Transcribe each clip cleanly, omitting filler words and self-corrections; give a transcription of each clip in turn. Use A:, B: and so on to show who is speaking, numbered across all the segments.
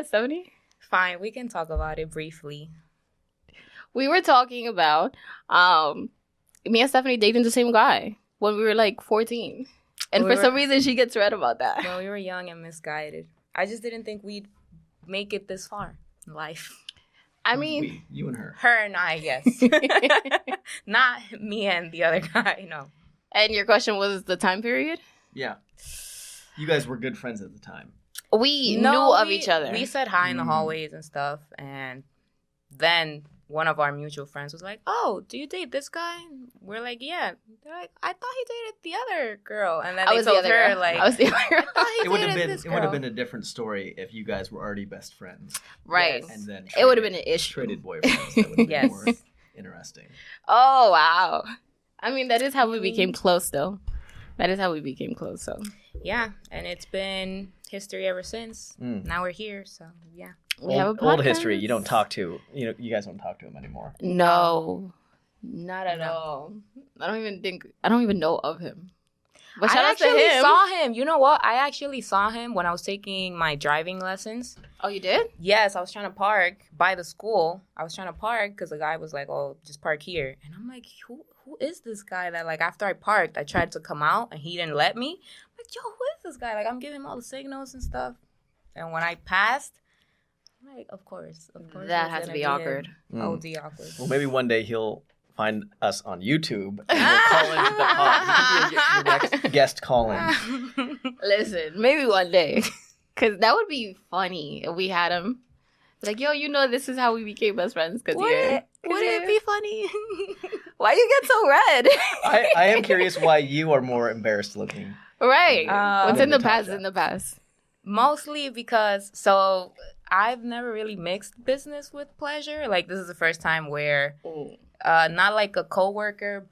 A: that, Stephanie?
B: Fine, we can talk about it briefly.
A: We were talking about me and Stephanie dating the same guy when we were like 14. And for some reason, she gets read about that.
B: Well, we were young and misguided. I just didn't think we'd make it this far in life.
A: I mean...
C: you and her.
B: Her and I, yes. Not me and the other guy, no.
A: And your question was the time period?
C: Yeah. You guys were good friends at the time.
A: We knew of each other.
B: We said hi in the hallways and stuff. And then one of our mutual friends was like, "Oh, do you date this guy?" We're like, "Yeah." They're like, "I thought he dated the other girl." And then they told her, like,
A: I was the other girl.
C: It would have been a different story if you guys were already best friends.
A: Right.
C: Yes. And then
A: it would have been an issue.
C: Traded boyfriends. That would have been more interesting.
A: Oh, wow. I mean, that is how we became close, though. That is how we became close, so.
B: Yeah, and it's been history ever since. Now we're here, so yeah.
A: We have a podcast.
C: Old history. You don't talk to. You guys don't talk to him anymore.
A: No, not at all. I don't even know of him. But shout out to him.
B: I actually saw him. You know what? I actually saw him when I was taking my driving lessons.
A: Oh, you did?
B: Yes, I was trying to park by the school. I was trying to park because the guy was like, "Oh, just park here," and I'm like, "Who is this guy?" That like after I parked, I tried to come out and he didn't let me. I'm like, "Yo, who is this guy?" Like I'm giving him all the signals and stuff, and when I passed. Like, of course.
A: That has to be awkward.
B: OD awkward.
C: Well, maybe one day he'll find us on YouTube and we'll call into the pod. You can be your next guest call-in.
A: Listen, maybe one day. Because that would be funny if we had him. Like, yo, this is how we became best friends. Would it be funny? Why you get so red?
C: I am curious why you are more embarrassed looking.
A: Right. What's in the
C: Natasha.
A: past is in the past.
B: Mostly because, I've never really mixed business with pleasure. Like, this is the first time where, not like a coworker,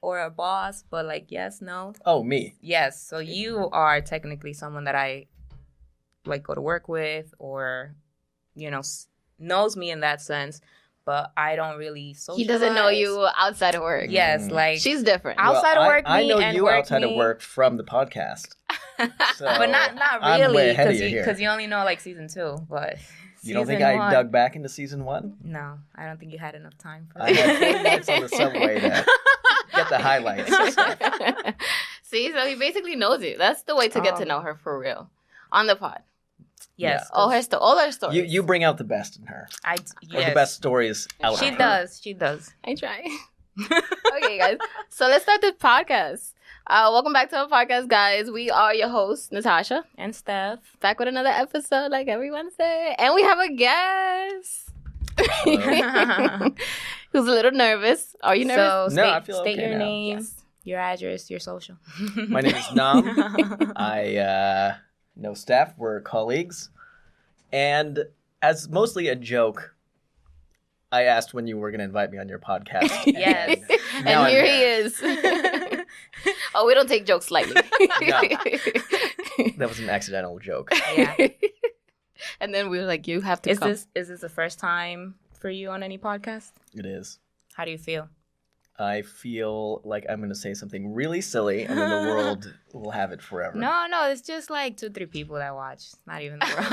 B: or a boss, but like, yes, no.
C: Oh, me.
B: Yes. So you are technically someone that I, like, go to work with or, knows me in that sense. But I don't really socialize.
A: He doesn't know you outside of work.
B: Yes, like...
A: She's different.
B: Outside of work,
C: I know
B: and
C: you
B: work
C: outside of work from the podcast. So
B: but not
C: I'm way
B: really,
C: ahead of you here.
B: because you only know like season 2. But
C: you don't think I dug back into season 1?
B: No, I don't think you had enough time for
C: I
B: that.
C: had 40 minutes on the subway to get the highlights.
A: See, so he basically knows you. That's the way to get to know her for real on the pod.
B: Yes,
A: all her stories.
C: You bring out the best in her.
B: Yes.
C: Or the best stories out.
B: She
C: of her.
B: She does.
A: I try. Okay, guys. So let's start this podcast. Welcome back to our podcast, guys. We are your hosts, Natasha
B: and Steph,
A: back with another episode, like every Wednesday, and we have a guest who's a little nervous. Are you nervous?
B: So
C: I feel
B: state
C: okay
B: your
C: now.
B: name, your address, your social.
C: My name is Nam. I know Steph. We're colleagues, and as mostly a joke, I asked when you were going to invite me on your podcast.
B: Yes.
A: And here he is. Oh, we don't take jokes lightly.
C: No. That was an accidental joke.
B: Yeah.
A: And then we were like, you have to come.
B: Is this the first time for you on any podcast?
C: It is.
B: How do you feel?
C: I feel like I'm going to say something really silly, and then the world will have it forever.
B: No, it's just like 2-3 people that watch. Not even the world.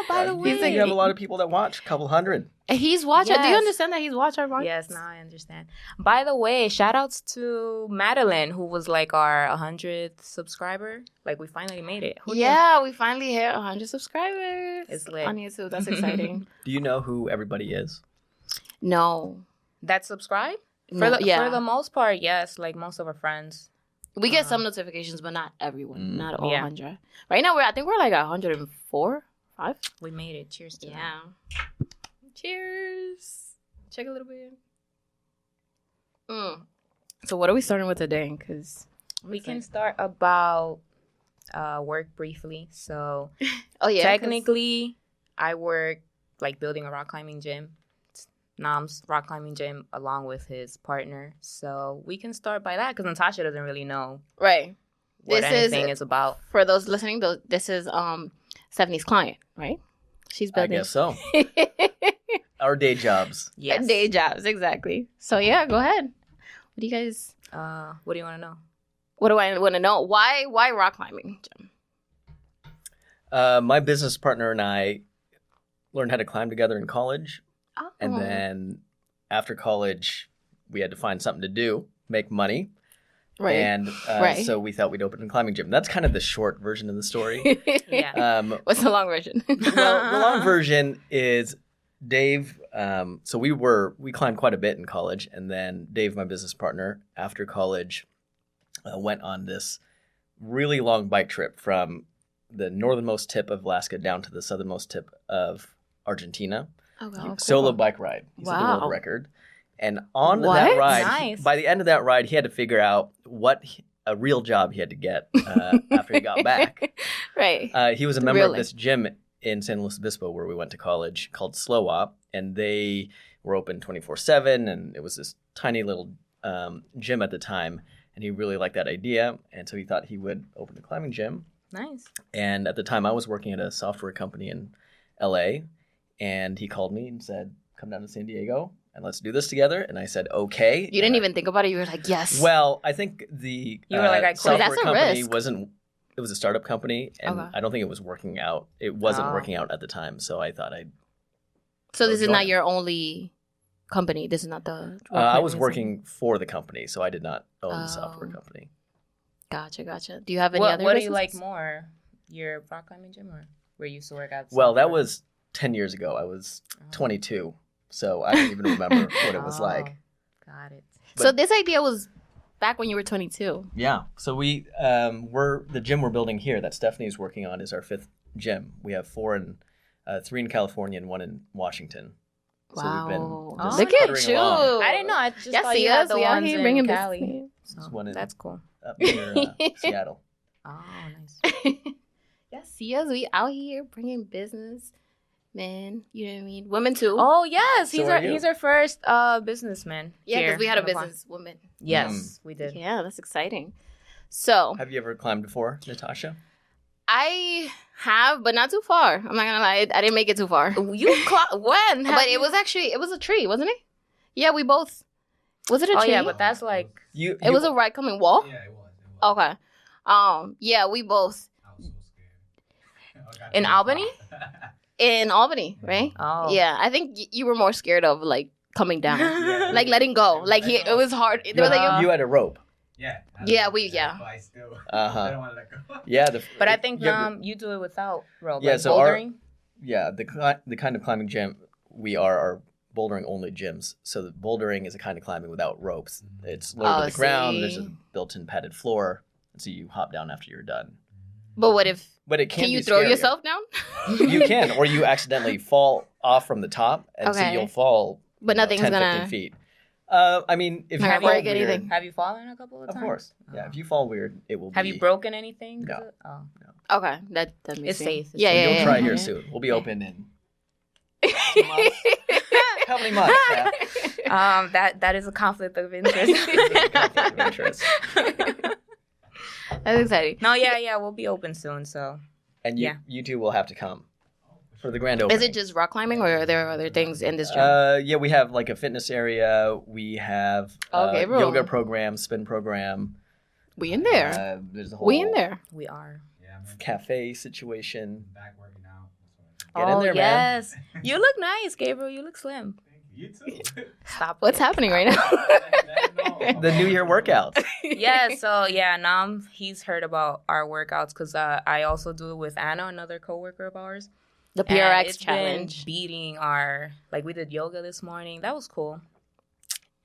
A: By the way.
C: You have a lot of people that watch, a couple hundred.
A: He's watching.
B: Yes.
A: Do you understand that he's watching our podcast?
B: Yes, now I understand. By the way, shout outs to Madeline, who was like our 100th subscriber. Like, we finally made it. Who knew?
A: We finally hit 100 subscribers.
B: It's lit.
A: On YouTube. That's exciting.
C: Do you know who everybody is?
A: No.
B: That subscribe?
A: For
B: the most part, yes. Like, most of our friends.
A: We get some notifications, but not everyone. Not all
B: Yeah.
A: 100. Right now, I think we're like 104, 5.
B: We made it. Cheers to that.
A: Yeah. Cheers. Check a little bit. So what are we starting with today? Because
B: we can start about work briefly. So, technically, I work like building a rock climbing gym. Nam's rock climbing gym along with his partner. So we can start by that because Natasha doesn't really know
A: right
B: what anything is about.
A: For those listening, this is Stephanie's client, right? She's building.
C: I guess so. Our day jobs.
B: Yes.
A: Day jobs, exactly. So yeah, go ahead. What do you guys?
B: What do you want to know?
A: What do I want to know? Why rock climbing gym?
C: My business partner and I learned how to climb together in college.
A: Oh.
C: And then after college, we had to find something to do, make money.
A: Right.
C: And so we thought we'd open a climbing gym. That's kind of the short version of the story.
B: Yeah.
A: What's the long version?
C: Well, the long version is Dave. So we climbed quite a bit in college. And then Dave, my business partner, after college, went on this really long bike trip from the northernmost tip of Alaska down to the southernmost tip of Argentina.
A: Oh, wow, cool.
C: Solo bike ride. He set the
A: Wow.
C: world record. And on
A: What?
C: that ride,
B: Nice.
C: by the end of that ride, he had to figure out what a real job he had to get after he got back.
A: Right.
C: He was a member of
A: Really?
C: this gym in San Luis Obispo where we went to college called Slow Op, and they were open 24/7, and it was this tiny little gym at the time, and he really liked that idea, and so he thought he would open a climbing gym.
B: Nice.
C: And at the time, I was working at a software company in LA, and he called me and said, "Come down to San Diego and let's do this together." And I said, "Okay."
A: You didn't even think about it. You were like, yes.
C: Well, I think the
B: You were like, I quit.
C: software
A: That's a
C: company
A: risk.
C: wasn't. It was a startup company, and
A: Okay.
C: I don't think it was working out. It wasn't
B: Oh.
C: working out at the time, so I thought I'd.
A: So this is
C: join.
A: not your only company. This is not the.
C: I was working for the company, so I did not own the software
A: Oh.
C: company.
A: Gotcha. Do you have any
B: What
A: other?
B: do you like
A: businesses?
B: more? Your rock climbing gym or where you used to work at?
C: Well, that
B: software?
C: was 10 years ago. I was
B: Oh.
C: 22, so I don't even remember what it was
B: Oh,
C: like.
B: Got it.
A: So this idea was back when you were 22.
C: Yeah. So we're the gym we're building here that Stephanie's working on is our 5th gym. We have 3 in California and 1 in Washington. So
A: Wow.
C: we've been just
A: Look at
C: puttering
A: you.
C: along.
B: I didn't know. I just
A: Yeah,
B: thought
A: see
B: you had
A: us.
B: the
A: We out
B: ones
A: here
B: in
A: bringing
B: Cali.
A: business.
C: There's one in,
B: That's cool.
C: up near Seattle.
B: Oh, nice.
A: Yeah, see us. We out here bringing business, man. You know what I mean? Women too.
B: Oh yes,
C: So are you.
B: he's our first businessman.
A: yeah,
B: here
A: because we had a
B: on the pod.
A: business woman.
B: Yes, we did.
A: Yeah, that's exciting. So
C: Have you ever climbed before, Natasha?
A: I have, but not too far. I'm not gonna lie. I didn't make it too far.
B: When?
A: But it was a tree, wasn't it? Yeah, we both. Was it a
B: Oh
A: tree?
B: yeah, but that's like
A: It was a right coming wall.
D: Yeah, it was.
A: Okay. Yeah, we both
D: I was so scared. I got
B: In
D: too
B: Albany?
D: far.
A: in Albany, right?
B: oh
A: Yeah, I think you were more scared of like coming down,
D: Yeah.
A: like letting go. Like it was hard. They were like,
C: You had a rope.
D: Yeah.
A: Yeah,
D: But I still
C: Uh-huh.
D: I don't want to let go.
C: Yeah.
B: But I think
C: you have
B: you do it without rope.
C: Yeah,
B: like
C: so our-
B: bouldering.
C: the kind of climbing gym we are bouldering only gyms. So the bouldering is a kind of climbing without ropes. It's lower
A: Oh,
C: to the ground. There's a
A: see.
C: built-in padded floor, and so you hop down after you're done.
A: but what if?
C: But it
A: Can you
C: be
A: throw
C: scarier.
A: yourself down?
C: You can, or you accidentally fall off from the top, and so
A: Okay.
C: you'll fall.
A: But nothing's
C: 10,
A: gonna-
C: 15 feet. I mean, if you
A: Not
C: fall
A: break
C: weird,
A: anything.
B: Have you fallen a couple of
C: of
B: times?
C: course, yeah.
B: Oh.
C: If you fall weird, it will.
B: Have
C: be,
B: you broken anything?
C: No.
B: Oh.
A: Okay, that makes
B: It's
A: sense.
B: safe. It's
A: Yeah,
B: safe.
A: yeah,
C: You'll
A: yeah,
C: try
A: yeah,
C: here
A: yeah.
C: soon. We'll be open in 2 months. How many months? Steph?
B: That is a conflict of interest.
C: Conflict of interest.
A: That's exciting.
B: No, yeah, we'll be open soon. So
C: And you,
B: Yeah.
C: you two will have to come for the grand opening.
A: Is it just rock climbing, or are there other things in this gym?
C: Yeah, we have like a fitness area. We have
A: Okay, bro.
C: yoga program, spin program.
A: We in there.
C: There's a whole
A: We in there.
B: we are.
D: Yeah, man.
C: cafe situation.
D: Back working out. That's
C: Get in
B: oh
C: there, man.
B: yes, you look nice, Gabriel. You look slim.
D: what I do. Thank you. You too.
B: Stop.
A: What's
B: it.
A: happening right now?
C: The New Year workouts.
B: Yeah, so yeah, Nam, he's heard about our workouts because I also do it with Anna, another coworker of ours.
A: The
B: And
A: PRX
B: it's been
A: challenge.
B: beating our, like we did yoga this morning. That was cool.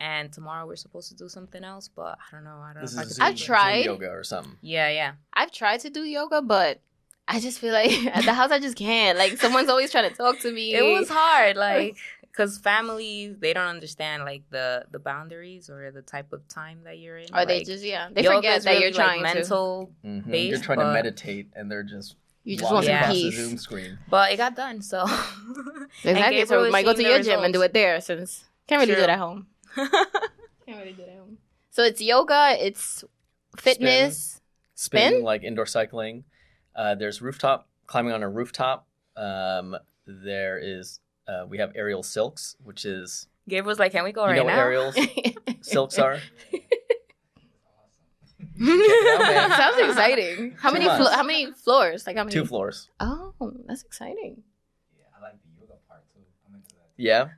B: And tomorrow we're supposed to do something else, but I don't know. I don't
C: This
B: know. If I
C: is
B: can-
A: I've tried.
C: Zoom yoga or something.
B: Yeah.
A: I've tried to do yoga, but I just feel like at the house I just can't. Like someone's always trying to talk to me.
B: It was hard, like, because families, they don't understand, like, the boundaries or the type of time that you're in.
A: Or they
B: Like,
A: just they
B: yoga
A: forget
B: is
A: that
B: really,
A: you're trying
B: like,
A: to.
B: mental,
C: Mhm.
B: Base,
C: You're trying to
B: but-
C: meditate, and they're just
A: You just want
C: walking
A: some
C: across
A: peace.
C: the Zoom screen.
B: but it got done, so.
A: Exactly.
B: Gabriel
A: So we
B: is
A: might go to
B: seeing
A: your
B: the
A: gym and do
B: results.
A: it there, since can't really do
B: True.
A: it at home. Can't really do it at home. So it's yoga. It's fitness. Spin?
C: Like indoor cycling. There's rooftop climbing on a rooftop. There is we have aerial silks, which is
B: Gabriel's like, can we go
C: you
B: right
C: know what
B: now?
C: aerial silks are? Check it out, man.
A: Sounds exciting. How
C: 2
A: many
C: months.
A: how many floors? Like how many?
C: 2 floors.
A: Oh, that's exciting.
D: Yeah, I like the yoga part too. I'm into that.
C: Yeah.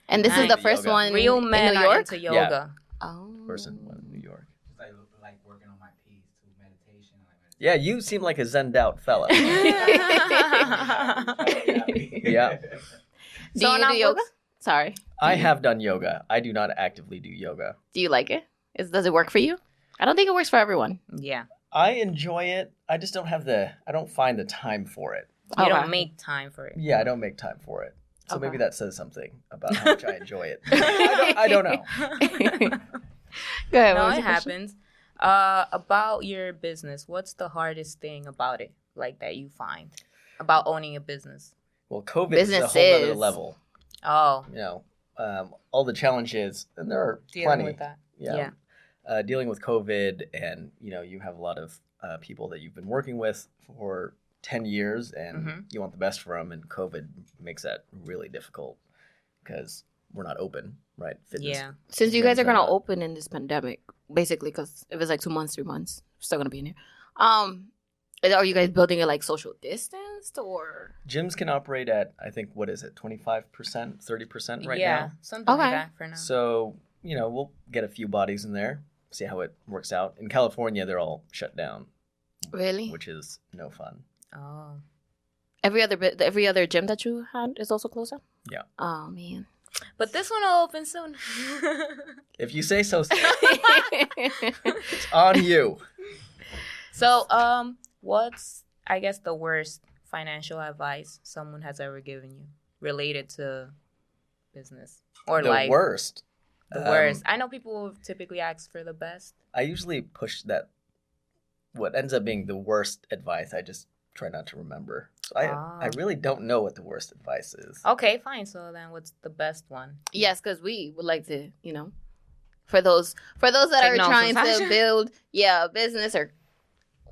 A: And this is
B: Nice.
A: the first
C: Yoga.
A: one
B: Real
A: in
B: men
A: New
B: are
A: York.
B: into yoga.
A: Oh.
C: Person one in New York.
D: Just like working on my piece too, meditation. I like meditation.
C: Yeah, you seem like a zened out fella. Yeah.
A: Do
B: So
A: you
B: now
A: do yoga?
B: what's-
A: Sorry.
C: I have done yoga. I do not actively do yoga.
A: Do you like it? Does it work for you? I don't think it works for everyone.
B: Yeah.
C: I enjoy it. I just don't have I don't find the time for it.
B: You
A: Okay.
B: don't make time for it.
C: Yeah, I don't make time for it. So
A: Okay.
C: maybe that says something about how much I enjoy it. I don't know.
A: Go ahead.
B: No,
A: what was
B: it
A: your question?
B: happens. About your business, what's the hardest thing about it, like that you find about owning a business?
C: Well, COVID is a whole other
A: Businesses.
C: level.
B: Oh,
C: You know, all the challenges, and there are
B: dealing
C: plenty.
B: with that.
C: Yeah. Dealing with COVID, and you have a lot of people that you've been working with for 10 years, and
B: Mhm.
C: you want the best for them, and COVID makes that really difficult because we're not open, right? Fitness.
B: Yeah.
A: Since you guys are
C: gyms
A: gonna
C: not.
A: open in this pandemic, basically, because if it's like 2 months, 3 months, we're still gonna be in here. Are you guys building it like social distanced or?
C: Gyms can operate at, I think, what is it, 25%, 30% right
B: yeah,
C: now?
B: something
A: Okay.
B: like that for now.
C: So, we'll get a few bodies in there, see how it works out. In California, they're all shut down,
A: Really?
C: which is no fun.
B: Oh.
A: Every other gym that you had is also closed down?
C: Yeah.
A: Oh man.
B: But this one will open soon.
C: If you say so, it's on you.
B: So, what's, I guess, the worst financial advice someone has ever given you related to business or
C: The
B: life?
C: worst.
B: The worst. I know people typically ask for the best.
C: I usually push that. What ends up being the worst advice, I just try not to remember. So I really don't know what the worst advice is.
B: Okay, fine. So then, what's the best one?
A: Yes, because we would like to, for those that
B: Take
A: are
B: notes,
A: trying
B: Natasha.
A: to build, a business or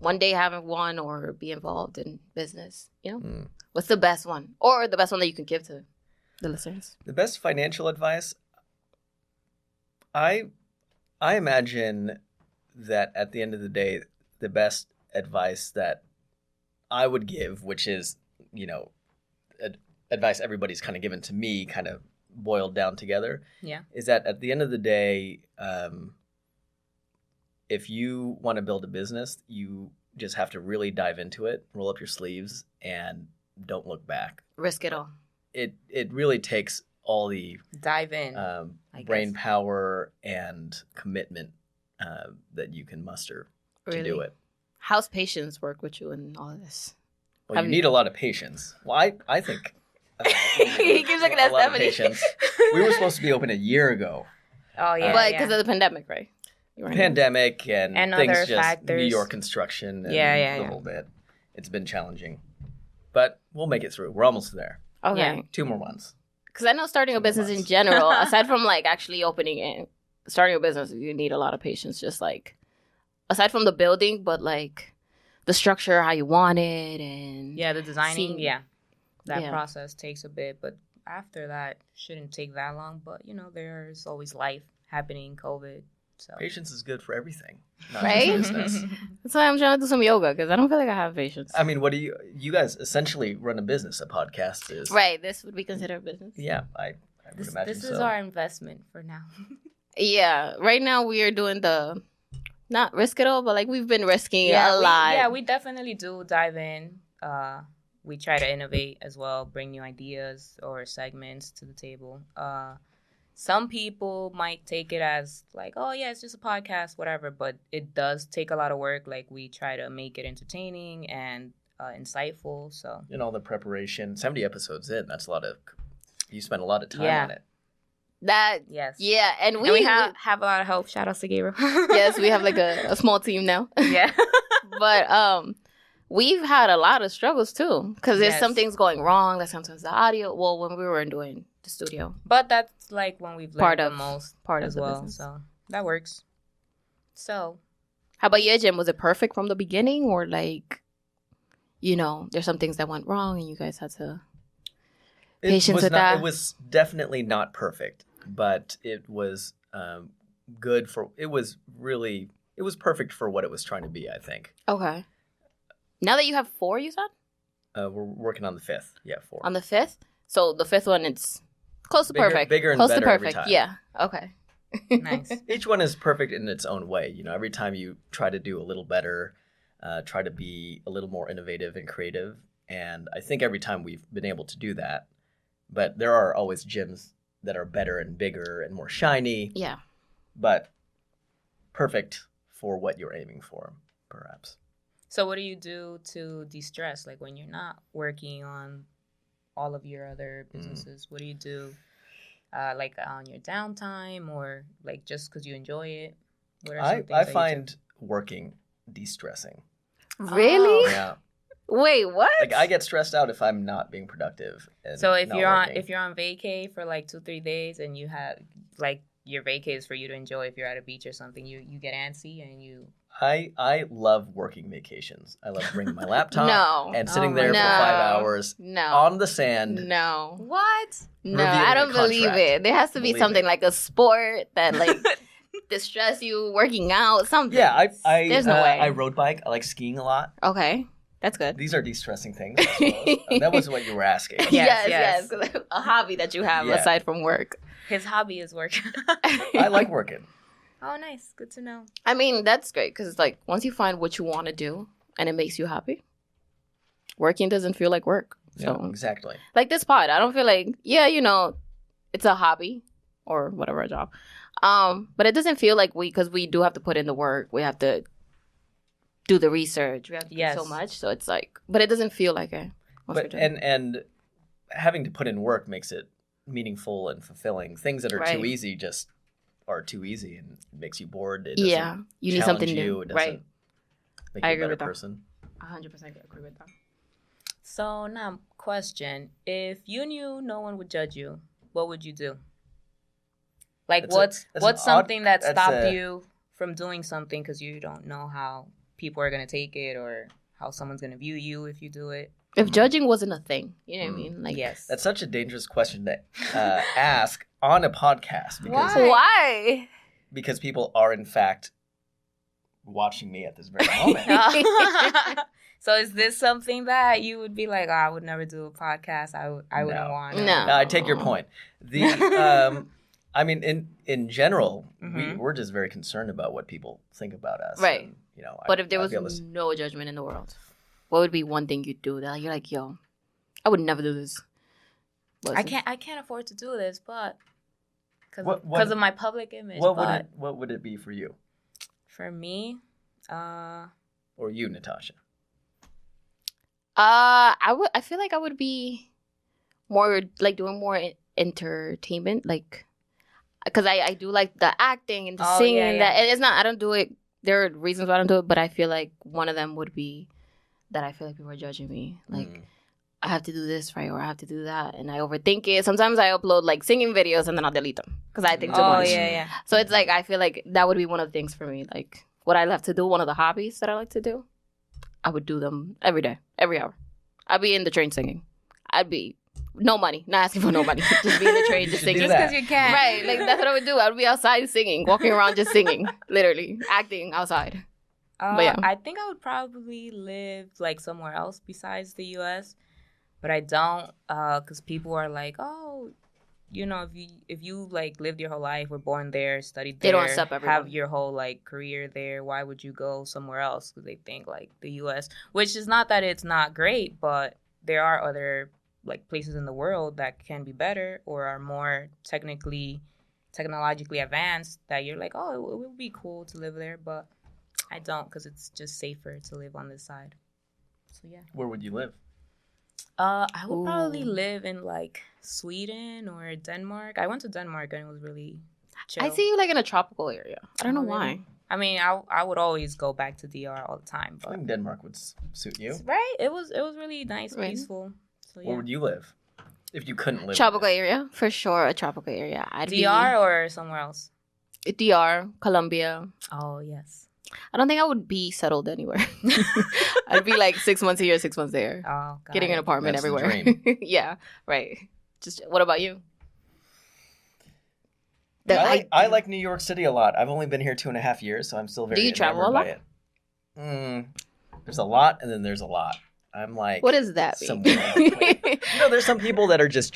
A: one day having one or be involved in business,
C: Mm.
A: what's the best one or the best one that you can give to the listeners?
C: The best financial advice, I imagine that at the end of the day, the best advice that I would give, which is, advice everybody's kind of given to me, kind of boiled down together,
B: Yeah.
C: is that at the end of the day, if you want to build a business, you just have to really dive into it, roll up your sleeves, and don't look back.
A: Risk it all.
C: It really takes all the
B: Dive in. I
C: brain
B: guess.
C: power and commitment that you can muster to do
A: Really?
C: it.
A: How's patience work with you in all of this?
C: Well,
A: Have
C: you
A: you-
C: need a lot of patience. Well, I think
A: He keeps looking at
C: a lot of
A: Stephany.
C: patience. We were supposed to be open a year ago.
B: Oh yeah.
A: But
B: yeah.
A: because of the pandemic, right? You weren't-
C: Pandemic and things
B: other
C: just New
B: factors.
C: York construction and
B: Yeah.
C: the whole bit. It's been challenging. But we'll make it through. We're almost there.
A: Okay.
B: Yeah.
C: 2 more months.
A: Because I know starting a
C: 2 more
A: business in
C: months.
A: general, aside from like actually opening it, starting a business, you need a lot of patience. Just like, aside from the building, but like the structure, how you want it, and
B: Yeah, the designing.
A: Seeing-
B: Yeah. That
A: Yeah.
B: process takes a bit, but after that, shouldn't take that long. But there's always life happening, COVID. So.
C: Patience is good for everything. Not
A: Right?
C: just business.
A: that's why I'm trying to do some yoga because I don't feel like I have patience.
C: I mean, what do you guys essentially run a business? A podcast is
A: Right, this would be considered business.
C: Yeah, I would
B: This
C: imagine
B: is
C: so.
B: our investment for now.
A: Yeah, right now we are doing the not risk it all, but like we've been risking a
B: we,
A: lot.
B: Yeah, we definitely do dive in. We try to innovate as well, bring new ideas or segments to the table. Some people might take it as like, oh yeah, it's just a podcast, whatever. But it does take a lot of work. Like we try to make it entertaining and insightful. So
C: And all the preparation. 70 episodes in. That's a lot of. You spend a lot of time
B: Yeah.
C: on it.
A: That
B: yes,
A: yeah, and
B: and we
A: have
B: have a lot of help. Shout out to Gabriel.
A: yes, we have like a small team now.
B: yeah.
A: But we've had a lot of struggles too because there's
B: Yes.
A: some things going wrong. Like sometimes the audio. Well, when we were doing the studio,
B: But that's like when we've learned
A: Part
B: the
A: of-
B: most
A: part of
B: as
A: the
B: well.
A: business.
B: So that works. So
A: how about your gym? Was it perfect from the beginning, or like, there's some things that went wrong and you guys had to?
C: It
A: Patience
C: was
A: with
C: not,
A: that.
C: It was definitely not perfect, but it was good for. It was really it was perfect for what it was trying to be, I think.
A: Okay. Now that you have 4, you said?
C: We're working on the 5th. Yeah, 4.
A: On the 5th? So the 5th one, it's close to perfect.
C: Bigger and
A: close
C: better
A: to
C: every
A: perfect.
C: time.
A: Yeah. Okay.
B: Nice.
C: Each one is perfect in its own way. You know, every time you try to do a little better, try to be a little more innovative and creative. And I think every time we've been able to do that. But there are always gyms that are better and bigger and more shiny.
A: Yeah.
C: But perfect for what you're aiming for, perhaps.
B: So what do you do to de-stress? Like when you're not working on all of your other businesses, what do you do? Like on your downtime or like just because you enjoy it? What are some things
C: I
B: that
C: find working de-stressing.
A: Really?
C: Yeah.
A: Wait, what?
C: Like I get stressed out if I'm not being productive. And
B: So if
C: not
B: you're
C: working.
B: on vacay for like 2-3 days and you have like your vacay is for you to enjoy if you're at a beach or something, you get antsy and you.
C: I love working vacations. I love bringing my laptop
A: No.
C: and sitting
B: Oh
C: there
A: my
C: for
A: God.
C: 5 hours
A: No.
C: on the sand.
A: No.
B: What?
A: No,
C: Reviewing
A: I
C: a
A: don't believe
C: contract.
A: it. There has to be
C: Believe
A: something
C: it.
A: like a sport that like distress you, working out, something.
C: Yeah,
A: There's no way.
C: I road bike. I like skiing a lot.
A: Okay, that's good.
C: These are de-stressing things. I suppose. That was what you were asking.
B: Yes,
A: yes. A hobby that you have
C: Yeah.
A: aside from work.
B: His hobby is work.
C: I like working.
B: Oh, nice. Good to know.
A: I mean, that's great because like once you find what you want to do and it makes you happy, working doesn't feel like work. So
C: Yeah, exactly.
A: like this pod, I don't feel like it's a hobby or whatever a job. But it doesn't feel like because we do have to put in the work. We have to do the research. We have to do so
B: Yes.
A: much. So it's like, but it doesn't feel like it. once we're
C: But
A: done.
C: and having to put in work makes it meaningful and fulfilling. Things that are
A: Right.
C: too easy just are too easy and it makes you bored. It doesn't
A: Yeah, you need
C: challenge
A: something
C: you.
A: new,
C: It doesn't
A: right?
C: make
A: I
C: you a
A: agree
C: better
A: with that.
C: person.
A: 100% agree with that.
B: So now, question: if you knew no one would judge you, what would you do? Like,
C: That's
B: what's
C: an odd-
B: something that
C: that's
B: stopped
C: a-
B: you from doing something because you don't know how people are gonna take it or how someone's gonna view you if you do it?
A: If judging wasn't a thing, you know what I mean? Like,
B: Yes.
C: That's such a dangerous question to ask on a podcast because
B: Why?
A: Why?
C: because people are in fact watching me at this very moment.
B: So is this something that you would be like, oh, I would never do a podcast. I wouldn't
C: No.
B: want.
A: No.
C: I take your point. The I mean, in general,
B: Mhm.
C: we're just very concerned about what people think about us.
A: Right.
C: And, you know,
A: But if there
C: I
A: was
C: feel this-
A: no judgment in the world, what would be one thing you'd do that you're like, yo, I would never do this?
B: I can't afford to do this, but
C: What-
B: because of my public image.
C: what
B: but
C: would it be for you
B: for me,
C: or you, Natasha?
A: I feel like I would be more like doing more entertainment, like because I do like the acting and the
B: Oh,
A: singing.
B: yeah, yeah.
A: That it's not. I don't do it. There are reasons why I don't do it, but I feel like one of them would be that I feel like people are judging me. Like I have to do this right or I have to do that, and I overthink it. Sometimes I upload like singing videos and then I'll delete them because I think too
B: oh
A: much.
B: yeah.
A: So it's like I feel like that would be one of the things for me. Like what I love to do, one of the hobbies that I like to do, I would do them every day, every hour. I'd be in the train singing. I'd be no money, not asking for no money, just be in the train
C: You
A: just
C: should do
A: singing.
C: that.
B: Just because you can,
A: Right, like that's what I would do. I would be outside singing, walking around just singing, literally acting outside. But yeah.
B: I think I would probably live like somewhere else besides the U.S., but I don't, because people are like, oh, you know, if you like lived your whole life, were born there, studied
A: They
B: there,
A: don't accept everyone.
B: have your whole like career there, why would you go somewhere else? Because they think like the U.S., which is not that it's not great, but there are other like places in the world that can be better or are more technologically advanced that you're like, oh, it would be cool to live there, but I don't because it's just safer to live on this side. So yeah.
C: Where would you live?
B: I would probably
A: Ooh.
B: live in like Sweden or Denmark. I went to Denmark and it was really chill.
A: I see you like in a tropical area. I don't know
B: Oh, really?
A: why.
B: I mean, I would always go back to DR all the time,
C: I
B: but
C: think Denmark would suit you.
B: right, it was really nice,
A: Right.
B: peaceful. So yeah.
C: Where would you live if you couldn't live?
A: Tropical area for sure. A tropical area. I'd
B: DR or somewhere else?
A: be DR, Colombia.
B: Oh yes.
A: I don't think I would be settled anywhere. I'd be like 6 months here, 6 months there,
B: Oh, got
A: getting
B: it.
A: an apartment
C: That's the
A: everywhere.
C: dream.
A: Yeah, right. Just what about you?
C: I like New York City a lot. I've only been here 2.5 years, so I'm still very
A: Do you travel a
C: enamored
A: lot?
C: by it. There's a lot, and then there's a lot. I'm like,
A: What does that mean?
C: somewhere in between. There's some people that are just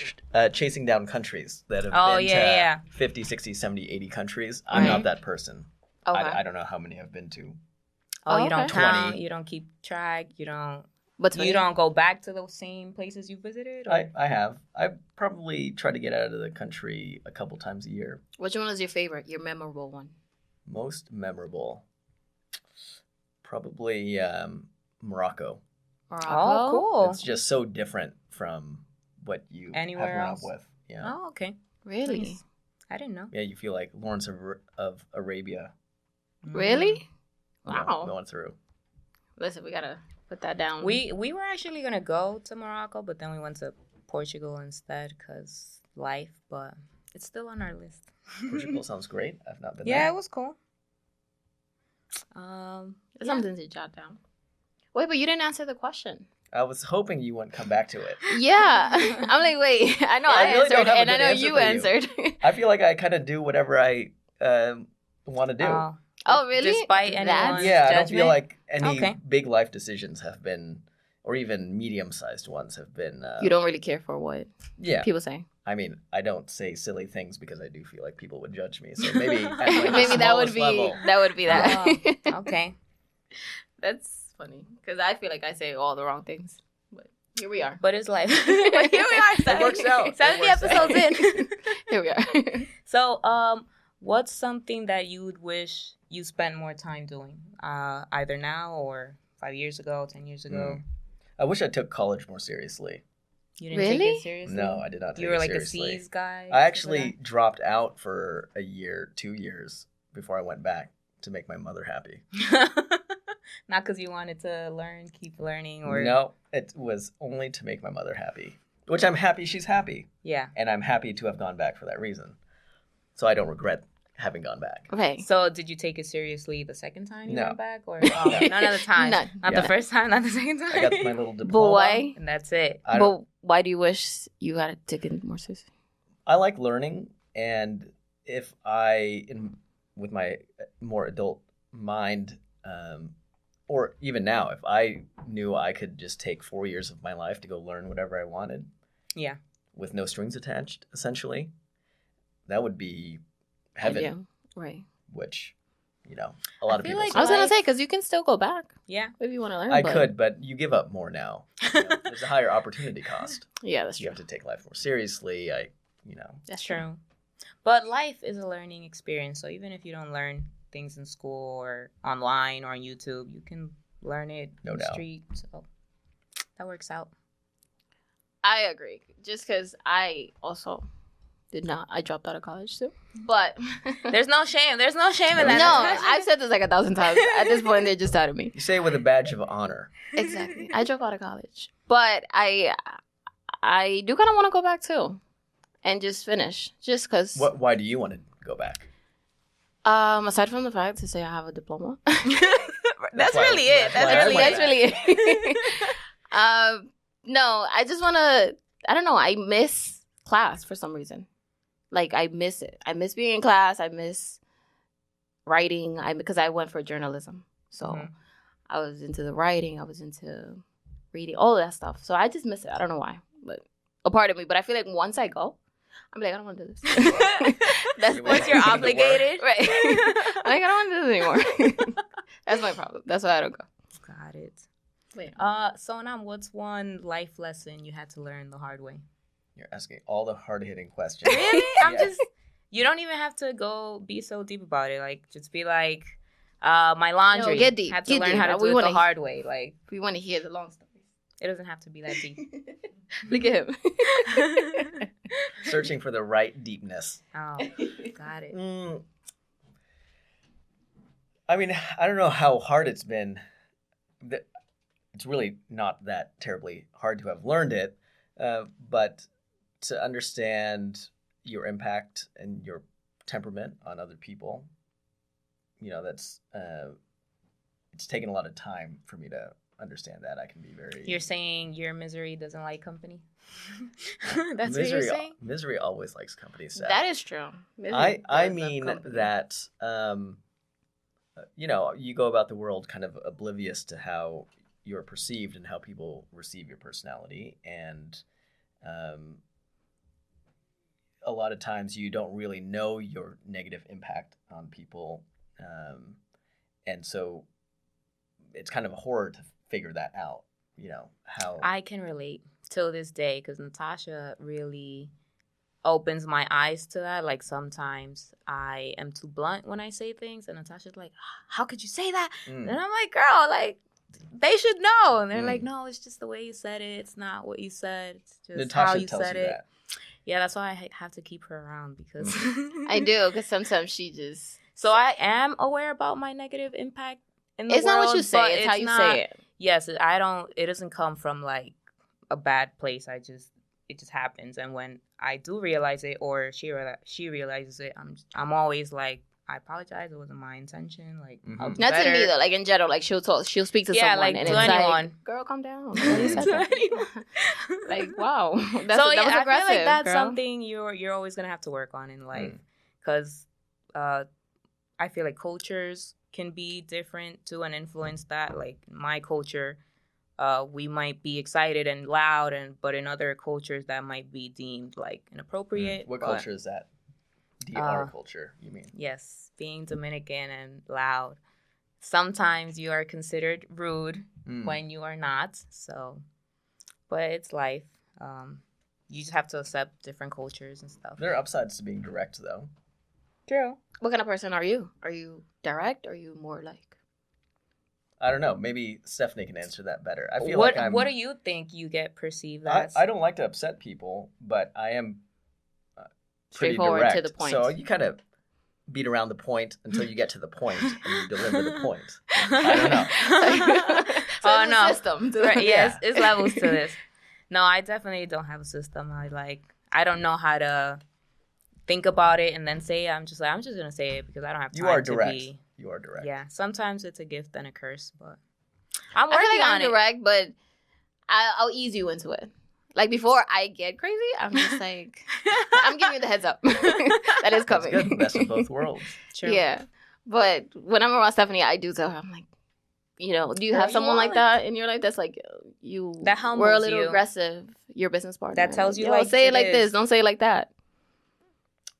C: chasing down countries that have been to 50, 60, 70, 80 countries. I'm not that person.
A: Okay.
C: I don't know how many I've been to.
B: You don't count.
C: 20.
B: You don't keep track. You don't.
A: But
B: You don't go back to those same places you visited? Or?
C: I have. I probably try to get out of the country a couple times a year.
A: Which one was your favorite? Your memorable one?
C: Most memorable, probably Morocco.
A: Morocco?
B: Oh, cool.
C: It's just so different from what you
B: Anywhere
C: have grown
B: else?
C: up with. Yeah.
B: Oh, okay.
A: Really?
B: Nice. I didn't know.
C: Yeah, you feel like Lawrence of Arabia.
A: Really?
C: you know,
A: Wow.
C: going through.
A: Listen, we gotta put that down.
B: We were actually gonna go to Morocco, but then we went to Portugal instead because life. But it's still on our list.
C: Portugal sounds great. I've not been
B: Yeah,
C: there.
B: it was cool.
A: It's something to jot down. Wait, but you didn't answer the question.
C: I was hoping you wouldn't come back to it.
A: Yeah. I'm like, wait, I know
C: Yeah, I
A: I
C: really don't
A: answered,
C: have a
A: and I
C: good
A: know
C: answer
A: you
C: for you.
A: answered.
C: I feel like I kind of do whatever I want to do.
A: Oh, really?
B: Despite
A: That's-
B: anyone's
C: Yeah, I don't
B: judgment?
C: feel like any
B: Okay.
C: big life decisions have been, or even medium-sized ones have been.
A: You don't really care for what
C: Yeah.
A: people say.
C: I mean, I don't say silly things because I do feel like people would judge me. So maybe at like the
A: Maybe that would
C: smallest
A: be
C: level.
A: that.
B: Oh, okay.
A: That's funny because I feel like I say all the wrong things. But here we are.
B: But it's life.
A: But here we are.
C: It works out.
A: 70
C: It works
A: episodes
C: out.
A: in. Here we are.
B: So, what's something that you would wish you spent more time doing, either now or 5 years ago, 10 years ago?
C: I wish I took college more seriously.
B: You didn't take
A: Really?
B: it seriously?
C: No, I did not take
B: You were
C: it
B: like
C: seriously.
B: a C's guy?
C: I actually dropped out for a year, 2 years before I went back to make my mother happy.
B: Not because you wanted to learn, keep learning, or
C: No, it was only to make my mother happy, which I'm happy she's happy.
B: Yeah.
C: And I'm happy to have gone back for that reason. So I don't regret having gone back.
A: Okay.
B: So, did you take it seriously the second time you
C: No.
B: went back, or none of the time?
A: None.
B: Not
C: Yeah.
B: the first time, not the second time.
C: I got my little diploma.
A: But why?
B: And that's it.
A: But why do you wish you got to take it more seriously?
C: I like learning, and if with my more adult mind, or even now, if I knew I could just take 4 years of my life to go learn whatever I wanted,
B: Yeah.
C: with no strings attached, essentially, that would be heaven.
A: Yeah. Right.
C: Which, a lot of
B: feel
C: people.
B: like
C: say.
A: I was gonna
B: Life-
A: say because you can still go back
B: Yeah.
A: if you want to learn.
C: I
A: but-
C: could, but you give up more now. There's a higher opportunity cost.
A: Yeah, that's
C: You
A: true.
C: have to take life more seriously.
A: That's
B: True. But life is a learning experience. So even if you don't learn things in school or online or on YouTube, you can learn it
C: No
B: in the
C: doubt.
B: street. So that works out.
A: I agree. Just because I also did not. I dropped out of college too. But
B: There's no shame. There's no shame in
A: no,
B: that.
A: I've said this like 1,000 times. At this point, they're just out of me.
C: You say it with a badge of honor.
A: Exactly. I dropped out of college, but I do kind of want to go back too, and just finish. Just because.
C: Why do you want to go back?
A: Aside from the fact to say I have a diploma.
B: That's
C: why-
B: really it.
C: that's
B: That's
C: why I
B: really
C: went
A: That's really it. No, I just want to. I don't know. I miss class for some reason. Like I miss it. I miss being in class. I miss writing. Because I went for journalism, so
B: Mhm.
A: I was into the writing. I was into reading, all of that stuff. So I just miss it. I don't know why, but a part of me. But I feel like once I go, I'm like I don't want to do this. That's
C: You
A: once
C: want
A: you're
C: to do the
A: obligated, right? I'm like I don't want to do this anymore. That's my problem. That's why I don't go.
B: Got it.
A: Wait.
B: Sonam, what's one life lesson you had to learn the hard way?
C: You're asking all the hard-hitting questions.
B: Really? I'm
C: Yes.
B: just. You don't even have to go be so deep about it. Like, just be like, my laundry.
A: No, get deep,
B: Had to
A: get
B: learn
A: deep.
B: how to
A: We
B: do it
A: wanna
B: the hard way. Like,
A: We want to hear the long stories.
B: it doesn't have to be that deep.
A: Look at him.
C: Searching for the right deepness.
B: Oh, got it.
C: I mean, I don't know how hard it's been. It's really not that terribly hard to have learned it, but to understand your impact and your temperament on other people, that's it's taken a lot of time for me to understand that. I can be very.
B: You're saying your misery doesn't like company? That's
C: misery,
B: what you're saying?
C: Misery always likes company. Seth.
A: That is true.
C: I mean that you go about the world kind of oblivious to how you're perceived and how people receive your personality, and a lot of times you don't really know your negative impact on people, and so it's kind of a horror to figure that out. How
B: I can relate till this day because Natasha really opens my eyes to that. Like sometimes I am too blunt when I say things, and Natasha's like, "How could you say that?" And I'm like, "Girl, like they should know." And they're like, "No, it's just the way you said it. It's not what you said. It's just
C: Natasha
B: how you
C: tells
B: said
C: you
B: it."
C: that.
B: Yeah, that's why I have to keep her around because
A: I do, because sometimes she just.
B: So I am aware about my negative impact in the
A: It's
B: world.
A: not what you say;
B: but
A: it's how you
B: not,
A: say it.
B: Yes, I don't. It doesn't come from like a bad place. It just happens, and when I do realize it, or she realizes it, I'm always like, I apologize. It wasn't my intention. Like, I'll do
A: Not
B: better.
A: to me though. Like in general, like she'll speak to someone,
B: like
A: and
B: to
A: it's
B: anyone.
A: like, "Girl, calm down." What you said that? Like, wow, that was
B: I
A: aggressive.
B: feel like that's
A: girl.
B: something you're always gonna have to work on in life, because I feel like cultures can be different too and influence that. Like my culture, we might be excited and loud, but in other cultures that might be deemed like inappropriate.
C: What culture is that? DR culture, you mean?
B: Yes, being Dominican and loud. Sometimes you are considered rude when you are not. So, but it's life. You just have to accept different cultures and stuff.
C: There are upsides to being direct, though.
B: True.
A: What kind of person are you? Are you direct? Or are you more like?
C: I don't know. Maybe Stephanie can answer that better. I feel
B: what
C: like
B: What do you think you get perceived as?
C: I don't like to upset people, but I am pretty
A: Straightforward
C: direct.
A: to the point.
C: So you kind of beat around the point until you get to the point and you deliver the point. I don't know.
A: So
B: no.
A: system.
B: Right, yes, it's levels to this. No, I definitely don't have a system. I don't know how to think about it and then say it. I'm just gonna say it because I don't have time.
C: You are direct.
B: To be.
C: You are direct.
B: Yeah, sometimes it's a gift and a curse, but I'm
A: I
B: working
A: feel like
B: on
A: I'm
B: it.
A: direct, but I'll ease you into it. Like before I get crazy, I'm just like, I'm giving you the heads up. That is coming.
C: That's good. Best of both worlds.
B: True.
A: Yeah. But when I'm around Stephanie, I do tell her, I'm like, do you have someone like that in your life that's like,
B: that humbles
A: we're a little
B: you.
A: aggressive, your business partner.
B: That tells you,
A: yo,
B: like,
A: say it
B: it
A: like
B: is.
A: this. Don't say it like that.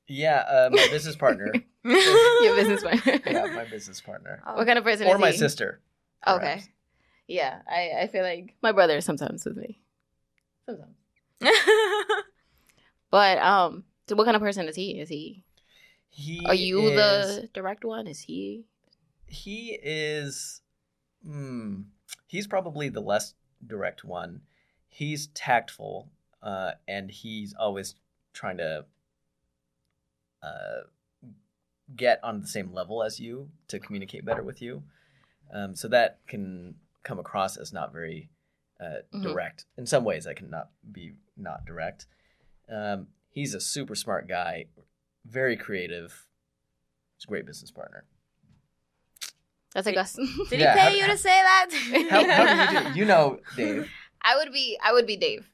C: Yeah, my business partner.
A: Your business partner.
C: Yeah, my business partner.
A: What kind of person
C: Or
A: is
C: my
A: he?
C: sister.
A: Okay.
C: perhaps.
A: Yeah, I feel like my brother sometimes with me. Sometimes. But so what kind of person is he? Is he? Are you the direct one? Is he?
C: He is. He's probably the less direct one. He's tactful, and he's always trying to get on the same level as you to communicate better with you. So that can come across as not very direct. In some ways, I can be not direct. He's a super smart guy, very creative. He's a great business partner.
A: That's like us.
B: Did
C: Yeah,
B: he pay you to say that?
C: How do you do? You know, Dave.
A: I would be Dave.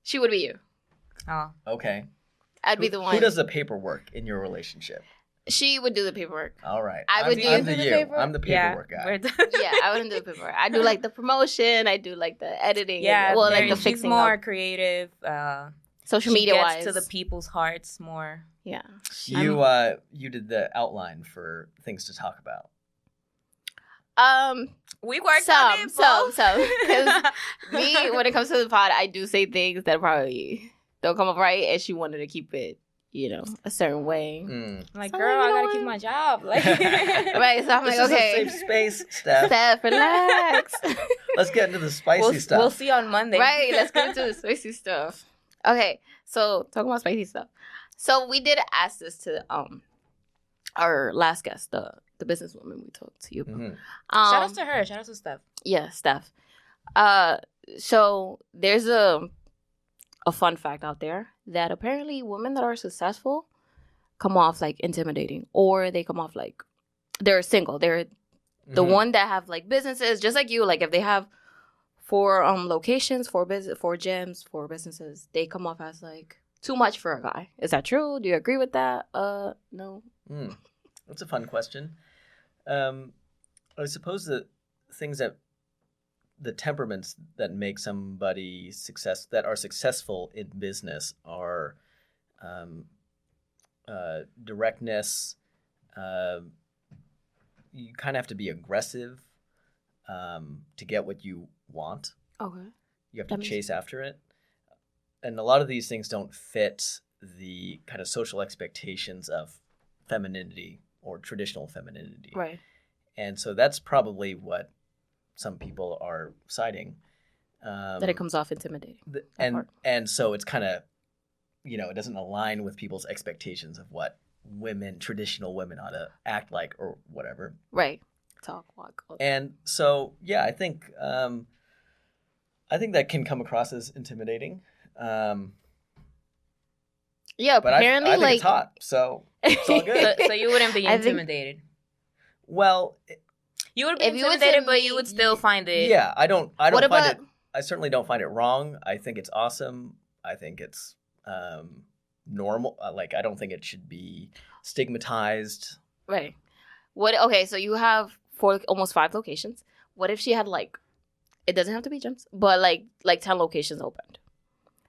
A: She would be you.
B: Oh,
C: Okay.
A: I'd be the one.
C: Who does the paperwork in your relationship?
A: She would do the paperwork.
C: All right.
A: I would
C: I'm
A: do
C: the
A: the
C: you.
A: paperwork?
C: I'm the paperwork guy.
A: Yeah, I wouldn't do the paperwork. I do like the promotion. I do like the editing.
B: Yeah,
A: well, like the
B: she's
A: fixing
B: more
A: up.
B: creative.
A: Social
B: She
A: media
B: gets
A: wise
B: to the people's hearts more.
A: Yeah.
C: You did the outline for things to talk about.
B: We worked on it, both.
A: Because me, when it comes to the pod, I do say things that probably don't come up right, and she wanted to keep it, a certain way.
B: I'm like,
A: So,
B: girl, I
A: you know
B: gotta
A: what?
B: keep my job. Like,
A: Right, so I'm
C: This
A: like,
C: is
A: okay,
C: a safe space, Steph.
A: Steph, relax.
C: Let's get into the spicy stuff.
B: We'll see on Monday.
A: Right, let's get into the spicy stuff. Okay, so talking about spicy stuff. So we did ask this to our last guest, the businesswoman we talked to you about.
C: Mhm.
B: Shout out to her. Shout out to Steph.
A: Yeah, Steph. So there's a fun fact out there that apparently women that are successful come off like intimidating, or they come off like they're single. They're the
C: Mhm.
A: one that have like businesses, just like you. Like if they have for locations, for gyms, for businesses, they come off as like too much for a guy. Is that true? Do you agree with that? No.
C: That's a fun question. I suppose the things that the temperaments that make somebody that are successful in business are directness. You kind of have to be aggressive to get what you want.
A: Okay.
C: You have to chase after it. And a lot of these things don't fit the kind of social expectations of femininity or traditional femininity.
A: Right.
C: And so that's probably what some people are citing.
A: That it comes off intimidating.
C: And so it's kind of, it doesn't align with people's expectations of what traditional women ought to act like or whatever.
A: Right. Talk, walk.
C: And so, yeah, I think that can come across as intimidating.
A: Yeah,
C: but
A: apparently,
C: I think it's hot, so it's all good.
B: So you wouldn't be intimidated.
C: Well,
B: you would be intimidated, but you would still find it.
C: Yeah, I don't find it. I certainly don't find it wrong. I think it's awesome. I think it's normal. I don't think it should be stigmatized.
A: Right. Okay, so you have almost 5 locations. What if she had it doesn't have to be gyms, but like 10 locations opened,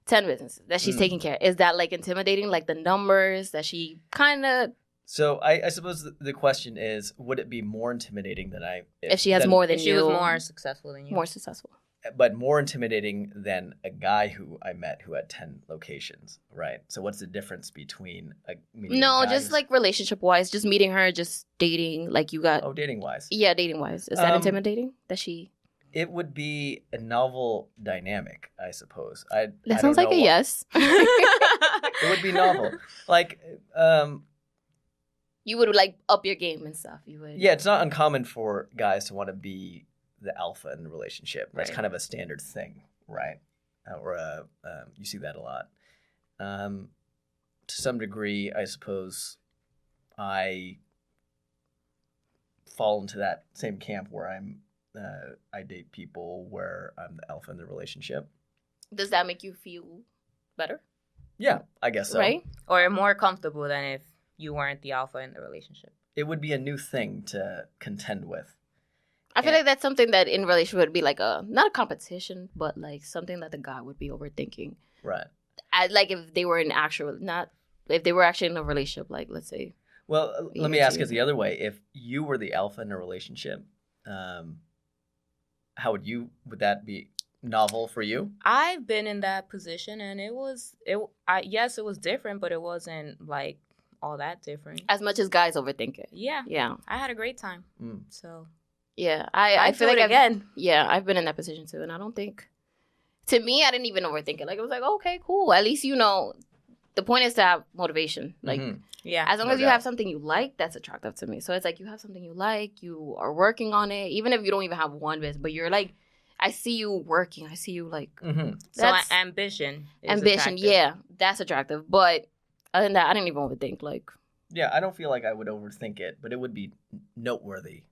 A: 10 businesses that she's taking care of? Is that intimidating? Like the numbers that she kind of.
C: So I suppose the question is, would it be more intimidating than
A: if she has more than
B: if
A: you?
B: She was more successful than you.
A: More successful.
C: But more intimidating than a guy who I met who had 10 locations, right? So what's the difference between
A: just relationship-wise, just meeting her, just dating, you got...
C: Oh, dating-wise.
A: Yeah, dating-wise. Is that intimidating? That she...
C: It would be a novel dynamic, I suppose. That
A: sounds like a yes.
C: It would be novel.
A: You would, up your game and stuff. You would...
C: Yeah, it's not uncommon for guys to want to be the alpha in the relationship. That's kind of a standard thing, right? You see that a lot. To some degree, I suppose I fall into that same camp where I date people where I'm the alpha in the relationship.
A: Does that make you feel better?
C: Yeah, I guess so.
A: Right?
B: Or more comfortable than if you weren't the alpha in the relationship.
C: It would be a new thing to contend with.
A: I feel like that's something that in relationship would be not a competition, but something that the guy would be overthinking.
C: Right.
A: If they were if they were actually in a relationship, let's say.
C: Well, let me ask it the other way. If you were the alpha in a relationship, how would that be novel for you?
B: I've been in that position, and it was different, but it wasn't all that different.
A: As much as guys overthink it.
B: Yeah.
A: Yeah.
B: I had a great time. So.
A: Yeah, I feel like
B: again.
A: I've been in that position too, and I don't think. To me, I didn't even overthink it. It was okay, cool. At least the point is to have motivation.
B: Yeah,
A: as long as you have something you like, that's attractive to me. So it's you have something you like, you are working on it, even if you don't even have one business, but you're I see you working. I see you
B: So ambition.
A: Ambition, yeah, that's attractive. But other than that, I didn't even overthink.
C: Yeah, I don't feel like I would overthink it, but it would be noteworthy.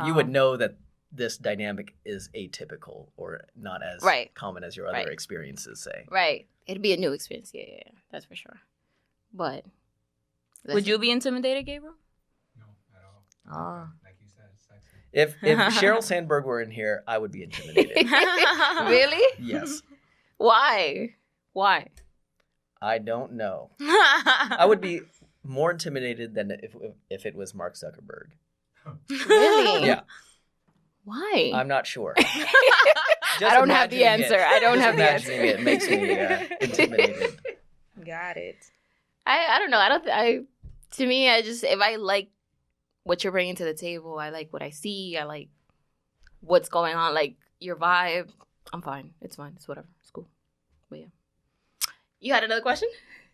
C: You would know that this dynamic is atypical or not as common as your other experiences, say.
A: Right. It'd be a new experience. Yeah. That's for sure. But.
B: Would you be intimidated, Gabriel?
D: No, at all.
B: Oh.
D: Like you said, sexy.
C: If Sheryl Sandberg were in here, I would be intimidated.
A: Really?
C: Yes.
A: Why?
C: I don't know. I would be more intimidated than if it was Mark Zuckerberg.
A: Really?
C: Yeah.
A: Why?
C: I'm not sure.
A: I don't have the answer.
C: It makes me intimidated.
B: Got it.
A: I don't know. To me, if I like what you're bringing to the table, I like what I see, I like what's going on, your vibe, I'm fine. It's fine. It's whatever. It's cool. But yeah. You had another question?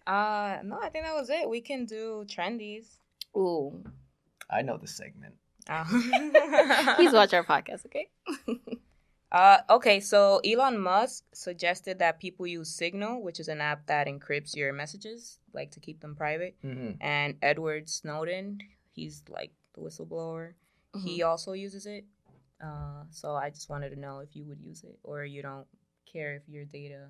B: No, I think that was it. We can do Trendies.
A: Ooh.
C: I know the segment.
A: Please watch our podcast, okay?
B: Okay, so Elon Musk suggested that people use Signal, which is an app that encrypts your messages, to keep them private. Mm-hmm. And Edward Snowden, he's the whistleblower. Mm-hmm. He also uses it. So I just wanted to know if you would use it or you don't care if your data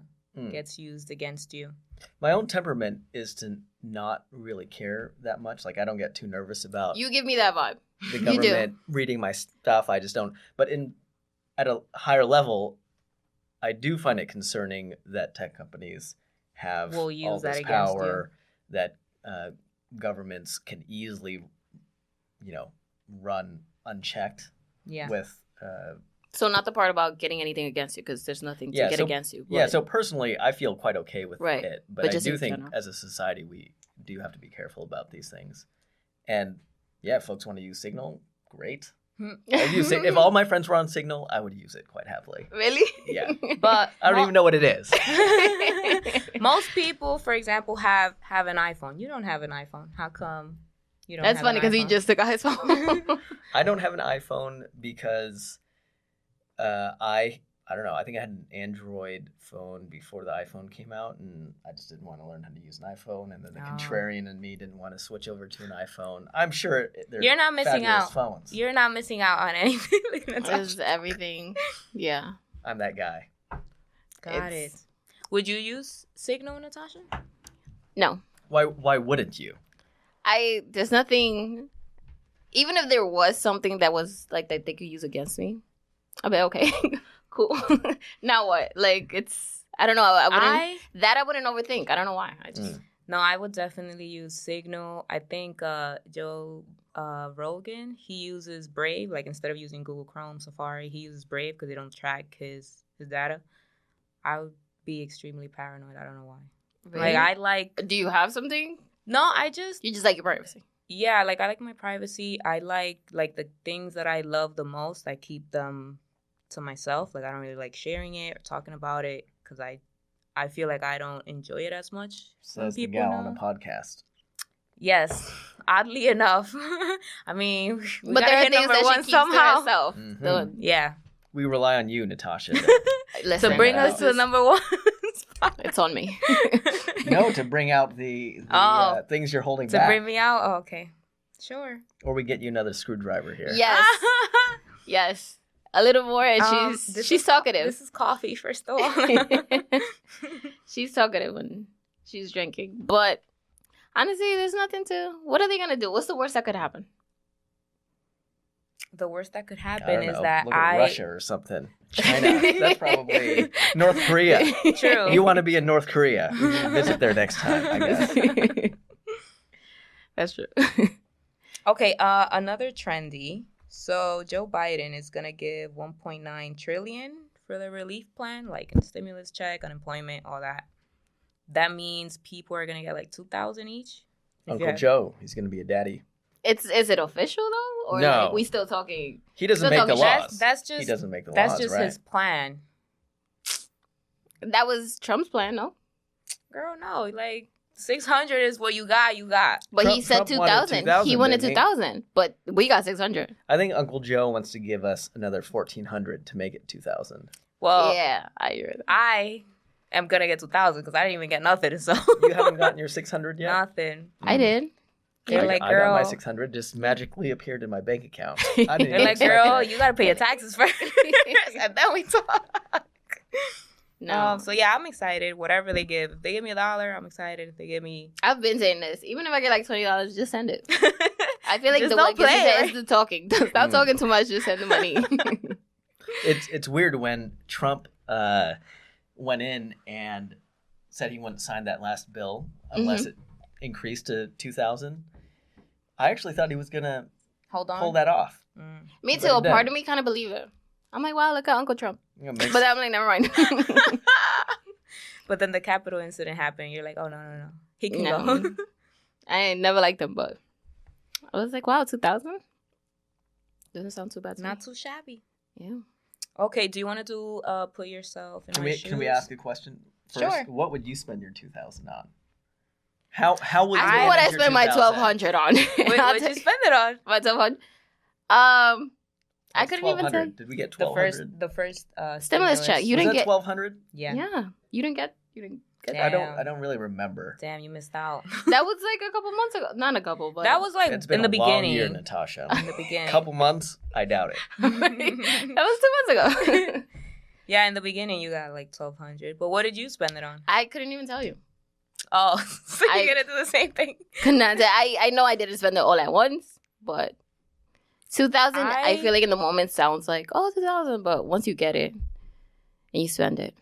B: gets used against you.
C: My own temperament is to not really care that much. Like, I don't get too nervous about
A: You give me that vibe.
C: the government reading my stuff. I just don't. But at a higher level, I do find it concerning that tech companies have
B: Will use
C: all
B: that
C: this
B: against you.
C: power that governments can easily, run unchecked
B: Yeah.
C: with.
A: So not the part about getting anything against you, because there's nothing to get against you.
C: Yeah,
A: but-
C: so personally, I feel quite okay with it. But I
A: just
C: do
A: in
C: think
A: general.
C: as a society, we do have to be careful about these things. And yeah, if folks want to use Signal, great. I'd use it. If all my friends were on Signal, I would use it quite happily.
A: Really?
C: Yeah.
B: But
C: I don't even know what it is.
B: most people, for example, have an iPhone. You don't have an iPhone. How come you don't
A: That's
B: have
A: funny
B: an
A: because he
B: iPhone?
A: just took out his phone.
C: I don't have an iPhone because I don't know. I think I had an Android phone before the iPhone came out, and I just didn't want to learn how to use an iPhone. And then the contrarian in me didn't want to switch over to an iPhone. I'm sure they're
B: You're not missing
C: fabulous
B: out.
C: phones.
B: You're not missing out on anything.
A: It's everything. Yeah.
C: I'm that guy.
B: Got it. Would you use Signal, Natasha?
A: No.
C: Why wouldn't you?
A: There's nothing, even if there was something that was like that they could use against me, I'd be okay. Cool. Now what? Like, I don't know. I wouldn't overthink. I don't know why.
B: No, I would definitely use Signal. I think Joe Rogan, he uses Brave. Like, instead of using Google Chrome, Safari, he uses Brave because they don't track his data. I would be extremely paranoid. I don't know why.
A: Really?
B: Like,
A: Do you have something?
B: No,
A: You just like your privacy.
B: Yeah, like, I like my privacy. I like the things that I love the most, I keep them to myself. Like, I don't really like sharing it or talking about it because I feel like I don't enjoy it as much.
C: Says the gal on a podcast.
B: Yes, oddly enough. I mean,
A: But there are things that she keeps to herself.
C: Mhm.
B: Yeah.
C: We rely on you, Natasha.
A: Listen,
B: To bring us to number one spot.
A: it's on me.
C: No, to bring out the things you're holding
B: To
C: back.
B: bring me out? Oh, okay. Sure.
C: Or we get you another screwdriver here.
A: Yes. Yes. A little more, and she's talkative.
B: This is coffee, first of all.
A: She's talkative when she's drinking. But honestly, there's nothing to. What are they gonna do? What's the worst that could happen?
B: The worst that could
C: I
B: happen
C: don't
B: is
C: know.
B: that
C: Look at Russia or something. China. That's probably North Korea.
B: True.
C: You want to be in North Korea. You should visit there next time, I guess.
A: That's true.
B: Okay, another trendy. So Joe Biden is gonna give 1.9 trillion for the relief plan, like a stimulus check, unemployment, all that. That means people are gonna get like 2,000 each.
C: Uncle Joe, he's going to be a daddy.
A: Is it official though, or
C: No.
A: like we still talking?
C: He doesn't
A: Still
C: make the
A: talking
C: laws.
B: That's just
C: he doesn't make the
B: that's
C: laws,
B: just
C: right?
B: his plan.
A: That was Trump's plan, no?
B: Girl, no, like 600 is what you got.
A: But he said
C: Trump wanted
A: 2,000. He wanted
C: didn't he?
A: 2,000, but we got 600.
C: I think Uncle Joe wants to give us another 1,400 to make it 2,000.
B: Well,
A: Yeah, I hear that.
B: I am gonna get 2,000 because I didn't even get nothing. So
C: You haven't gotten your 600 yet?
B: nothing.
A: I did.
B: They're
C: I
B: like,
C: got my
B: girl.
C: 600 just magically appeared in my bank account. I didn't
B: They're
C: even
B: like,
C: expect
B: girl,
C: it.
B: you gotta pay your taxes first, and then we talk.
A: No,
B: So yeah, I'm excited. Whatever they give, if they give me $1, I'm excited. If they give me,
A: I've been saying this. Even if I get like $20, just send it. I feel like
B: Just
A: the
B: don't
A: what gets
B: play,
A: it is the talking. Stop talking too much. Just send the money.
C: It's weird when Trump went in and said he wouldn't sign that last bill unless it increased to 2,000. I actually thought he was gonna
B: hold on.
C: pull that off.
A: Me
C: But
A: too.
C: it
A: A part
C: didn't.
A: of me kind of believe it. I'm like, wow, look at Uncle Trump.
C: You know, makes-
A: But I'm like, never mind.
B: But then the Capitol incident happened. You're like, oh no, he can
A: No.
B: go.
A: I ain't never liked him, but I was like, wow, 2,000? Doesn't sound too bad to
B: Not
A: me.
B: too shabby.
A: Yeah.
B: Okay, do you want to do put yourself in
C: Can
B: my
C: we
B: shoes?
C: can we ask a question first?
B: Sure.
C: What would you spend your 2,000 on? How would you
A: I know what I
C: manage your
A: spent my
C: 2,000?
A: 1,200 on.
B: What'd you spend it on?
A: My 1,200. I
C: What's
A: couldn't even
C: 1,200?
A: tell.
C: Did we get
B: The
C: 1,200?
B: first
A: Stimulus check. You
C: Was
A: didn't
C: that
A: get.
C: 1,200?
B: Yeah.
A: Yeah. You didn't get
C: I don't really remember.
B: Damn, you missed out.
A: That was like a couple months ago. Not a couple, but
B: That was like
C: It's been
B: in the
C: a long
B: beginning.
C: year, Natasha.
B: In the beginning.
C: Couple months, I doubt it.
A: that was 2 months ago.
B: Yeah, in the beginning you got like 1,200. But what did you spend it on?
A: I couldn't even tell you.
B: Oh, so you're gonna do the same thing?
A: I know I didn't spend it all at once, but 2,000. I feel like in the moment sounds like 2,000, but once you get it and you spend it,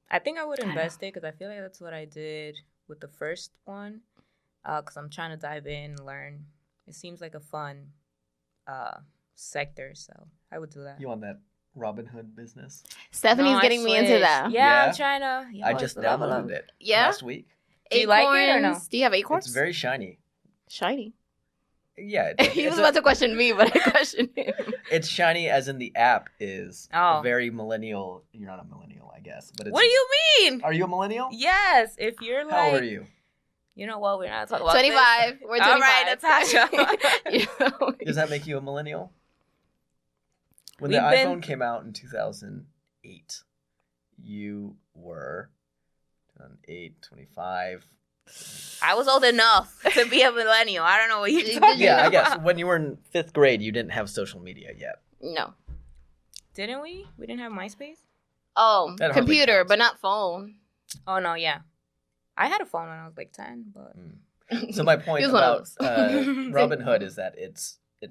B: I think I would invest it because I feel like that's what I did with the first one. Because I'm trying to dive in and learn. It seems like a fun sector, so I would do that.
C: You on that Robin Hood business?
A: Stephanie's getting me into that.
B: Yeah, I'm trying to.
C: I just downloaded it last week.
B: Do you like it or no?
A: Do you have Acorns?
C: It's very shiny.
A: Shiny.
C: Yeah.
A: He was about to question me, but I questioned him.
C: It's shiny as in the app is very millennial. You're not a millennial, I guess. But it's,
B: what do you mean?
C: Are you a millennial?
B: Yes. If you're like...
C: How old are you?
B: You know what? We're not talking about
A: 25.
B: This.
A: We're 25.
B: All right, Natasha.
C: Does that make you a millennial? When the iPhone came out in 2008, you were 8, 25.
B: I was old enough to be a millennial. I don't know what you're talking about.
C: Yeah, I guess. When you were in 5th grade, you didn't have social media yet.
A: No.
B: Didn't we? We didn't have MySpace?
A: Oh, computer, but not phone.
B: Oh, no, yeah. I had a phone when I was like 10, but...
C: So my point about Robin Hood is that it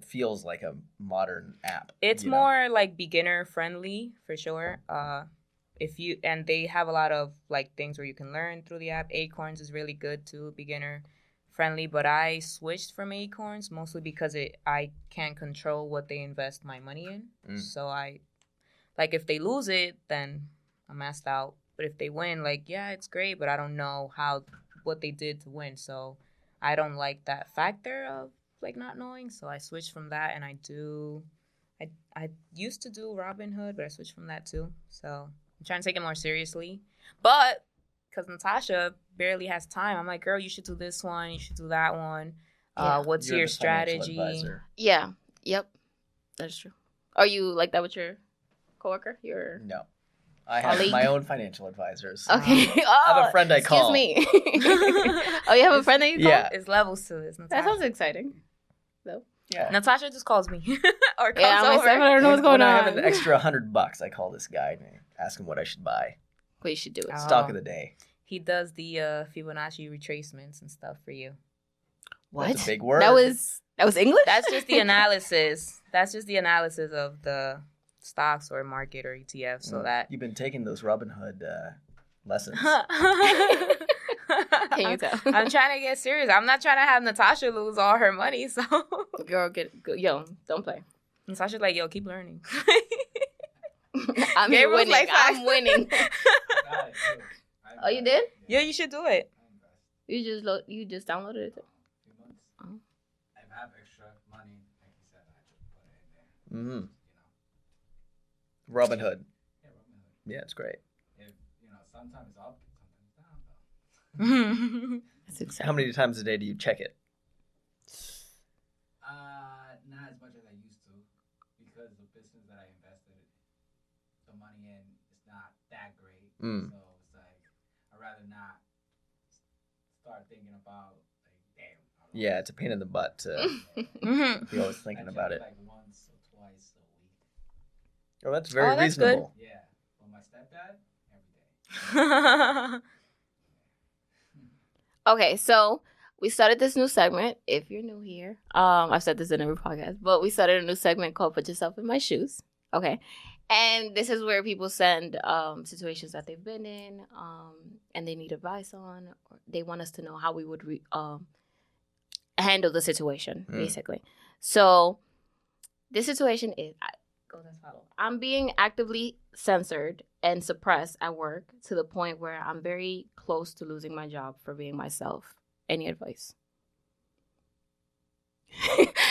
C: feels like a modern app.
B: It's more like beginner friendly for sure. And they have a lot of like things where you can learn through the app. Acorns is really good too, beginner friendly. But I switched from Acorns mostly because I can't control what they invest my money in. So if they lose it, then I'm asked out. But if they win, it's great, but I don't know what they did to win. So I don't like that factor of not knowing. So I switched from that, and I used to do Robinhood, but I switched from that too. So I'm trying to take it more seriously. But because Natasha barely has time, I'm like, girl, you should do this one, you should do that one. Yeah. What's your strategy?
A: Yeah. Yep. That's true. Are you like that with your coworker?
C: No. I have my own financial advisors.
A: Okay.
C: I have a friend I call.
A: Excuse me. Oh, you have a friend that you call?
C: Yeah.
B: It's levels to this, Natasha.
A: That sounds exciting. Though.
B: Yeah. Natasha just calls me. Or comes over.
A: I don't know what's going on.
C: I have an extra $100, I call this guy and ask him what I should buy.
A: What you should do.
C: Stock of the day.
B: He does the Fibonacci retracements and stuff for you.
A: What?
C: That's a big word.
A: That was English?
B: That's just the analysis. That's just the analysis of the stocks or market or ETF. So that
C: you've been taking those Robinhood lessons.
A: Can you tell?
B: I'm trying to get serious. I'm not trying to have Natasha lose all her money. So
A: girl, don't play.
B: Natasha's like, yo, keep learning.
A: I'm winning. I'm winning. Oh, you did?
B: Yeah, you should do it.
A: You just downloaded it.
D: 3 months. Oh. I have extra money, like you said. I just put it in there.
C: Robinhood.
D: Yeah, Robinhood.
C: Yeah, it's great.
D: If sometimes it's up, sometimes down. Though.
A: That's exciting.
C: How many times a day do you check it?
D: Not as much as I used to, because the business that I invested the money in is not that great. So it's like I'd rather not start thinking about damn.
C: Yeah, it's a pain in the butt to be always thinking about it.
D: Like once or twice a week.
C: Oh, that's very reasonable.
D: Good. Yeah, but my stepdad every day.
A: Okay, so we started this new segment. If you're new here, I've said this in every podcast, but we started a new segment called "Put Yourself in My Shoes." Okay, and this is where people send situations that they've been in, and they need advice on, or they want us to know how we would handle the situation, basically. So this situation goes as follows. I'm being actively censored and suppressed at work to the point where I'm very close to losing my job for being myself. Any advice?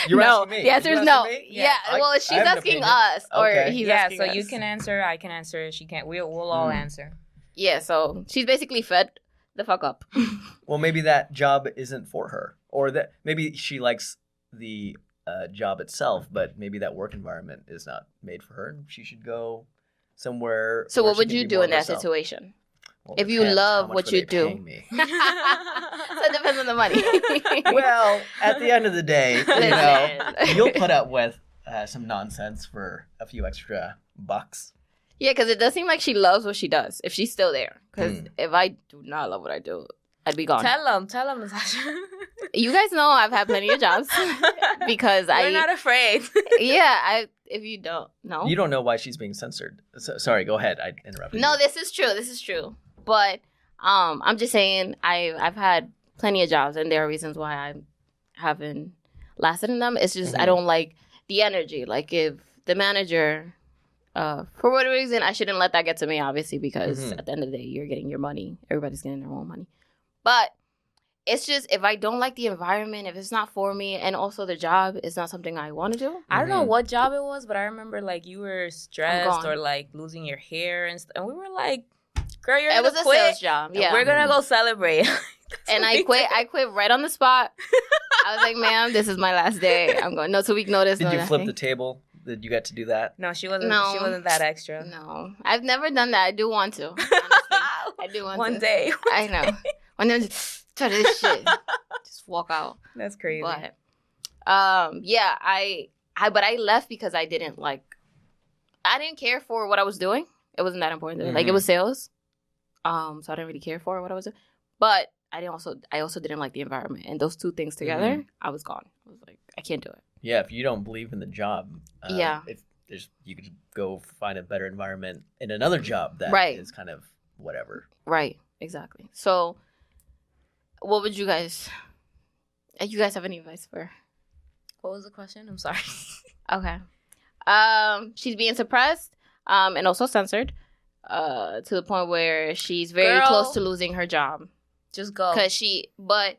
C: You're asking me?
A: The answer is no.
C: Me?
A: Yeah. Well, she's asking us, or he's asking us.
B: So you can answer, I can answer, she can't. We'll all answer.
A: Yeah. So she's basically fed the fuck up.
C: Well, maybe that job isn't for her, or that maybe she likes the job itself, but maybe that work environment is not made for her, and she should go somewhere.
A: So
C: where
A: what would you do in that situation?
C: Well,
A: If you
C: depends.
A: love
C: How much
A: what
C: were
A: you
C: they
A: do.
C: paying me?
A: So it depends on the money.
C: Well, at the end of the day, you know,
A: Listen.
C: you'll put up with some nonsense for a few extra bucks.
A: Yeah, because it does seem like she loves what she does. If she's still there, because if I do not love what I do, I'd be gone.
B: Tell them, Natasha.
A: You guys know I've had plenty of jobs because
B: We're not afraid.
A: If you don't know,
C: You don't know why she's being censored. Sorry, go ahead. I interrupted.
A: No,
C: you.
A: this is true. This is true. But I'm just saying I've had plenty of jobs, and there are reasons why I haven't lasted in them. It's just I don't like the energy. Like if the manager, for whatever reason, I shouldn't let that get to me. Obviously, because at the end of the day, you're getting your money. Everybody's getting their own money. But it's just if I don't like the environment, if it's not for me, and also the job is not something I want to do.
B: I don't know what job it was, but I remember like you were stressed or like losing your hair and stuff. And we were like, girl, you're gonna quit.
A: It was a sales job. Yeah.
B: We're gonna go celebrate.
A: And I quit. I quit right on the spot. I was like, ma'am, this is my last day. I'm going. No 2-week notice.
C: Did
A: no
C: you flip
A: nothing.
C: the table? Did you get to do that?
B: No, she wasn't.
A: No.
B: She wasn't that extra.
A: No, I've never done that. I do want to. Honestly. I do want to.
B: One day.
A: I know. One day, just try this shit. Just walk out.
B: That's crazy.
A: But, yeah, but I left because I didn't care for what I was doing. It wasn't that important to me. Like it was sales. So I didn't really care for what I was doing. But I also didn't like the environment, and those two things together, I was gone. I was like, I can't do it.
C: Yeah, if you don't believe in the job, if you could go find a better environment in another job that is kind of whatever.
A: Right, exactly. So, what would you guys have any advice for?
B: What was the question? I'm sorry.
A: Okay. She's being suppressed, and also censored, to the point where she's very close to losing her job.
B: Just go.
A: But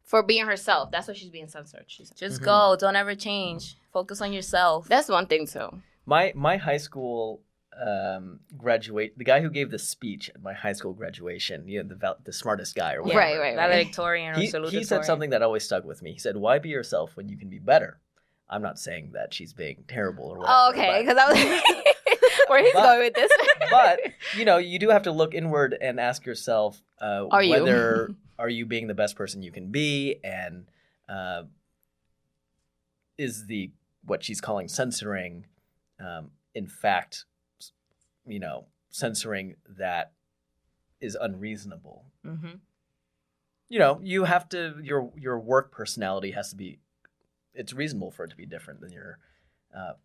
A: for being herself, that's why she's being censored.
B: Just go. Don't ever change. Focus on yourself.
A: That's one thing too.
C: My high school the guy who gave the speech at my high school graduation, the smartest guy or whatever.
A: Right.
B: Valedictorian or
C: He said something that always stuck with me. He said, "Why be yourself when you can be better?" I'm not saying that she's being terrible or whatever.
A: Oh, okay, because I was where he's going with this.
C: But you do have to look inward and ask yourself whether are you being the best person you can be, and is what she's calling censoring, in fact, censoring that is unreasonable. You have to your work personality has to be. It's reasonable for it to be different than your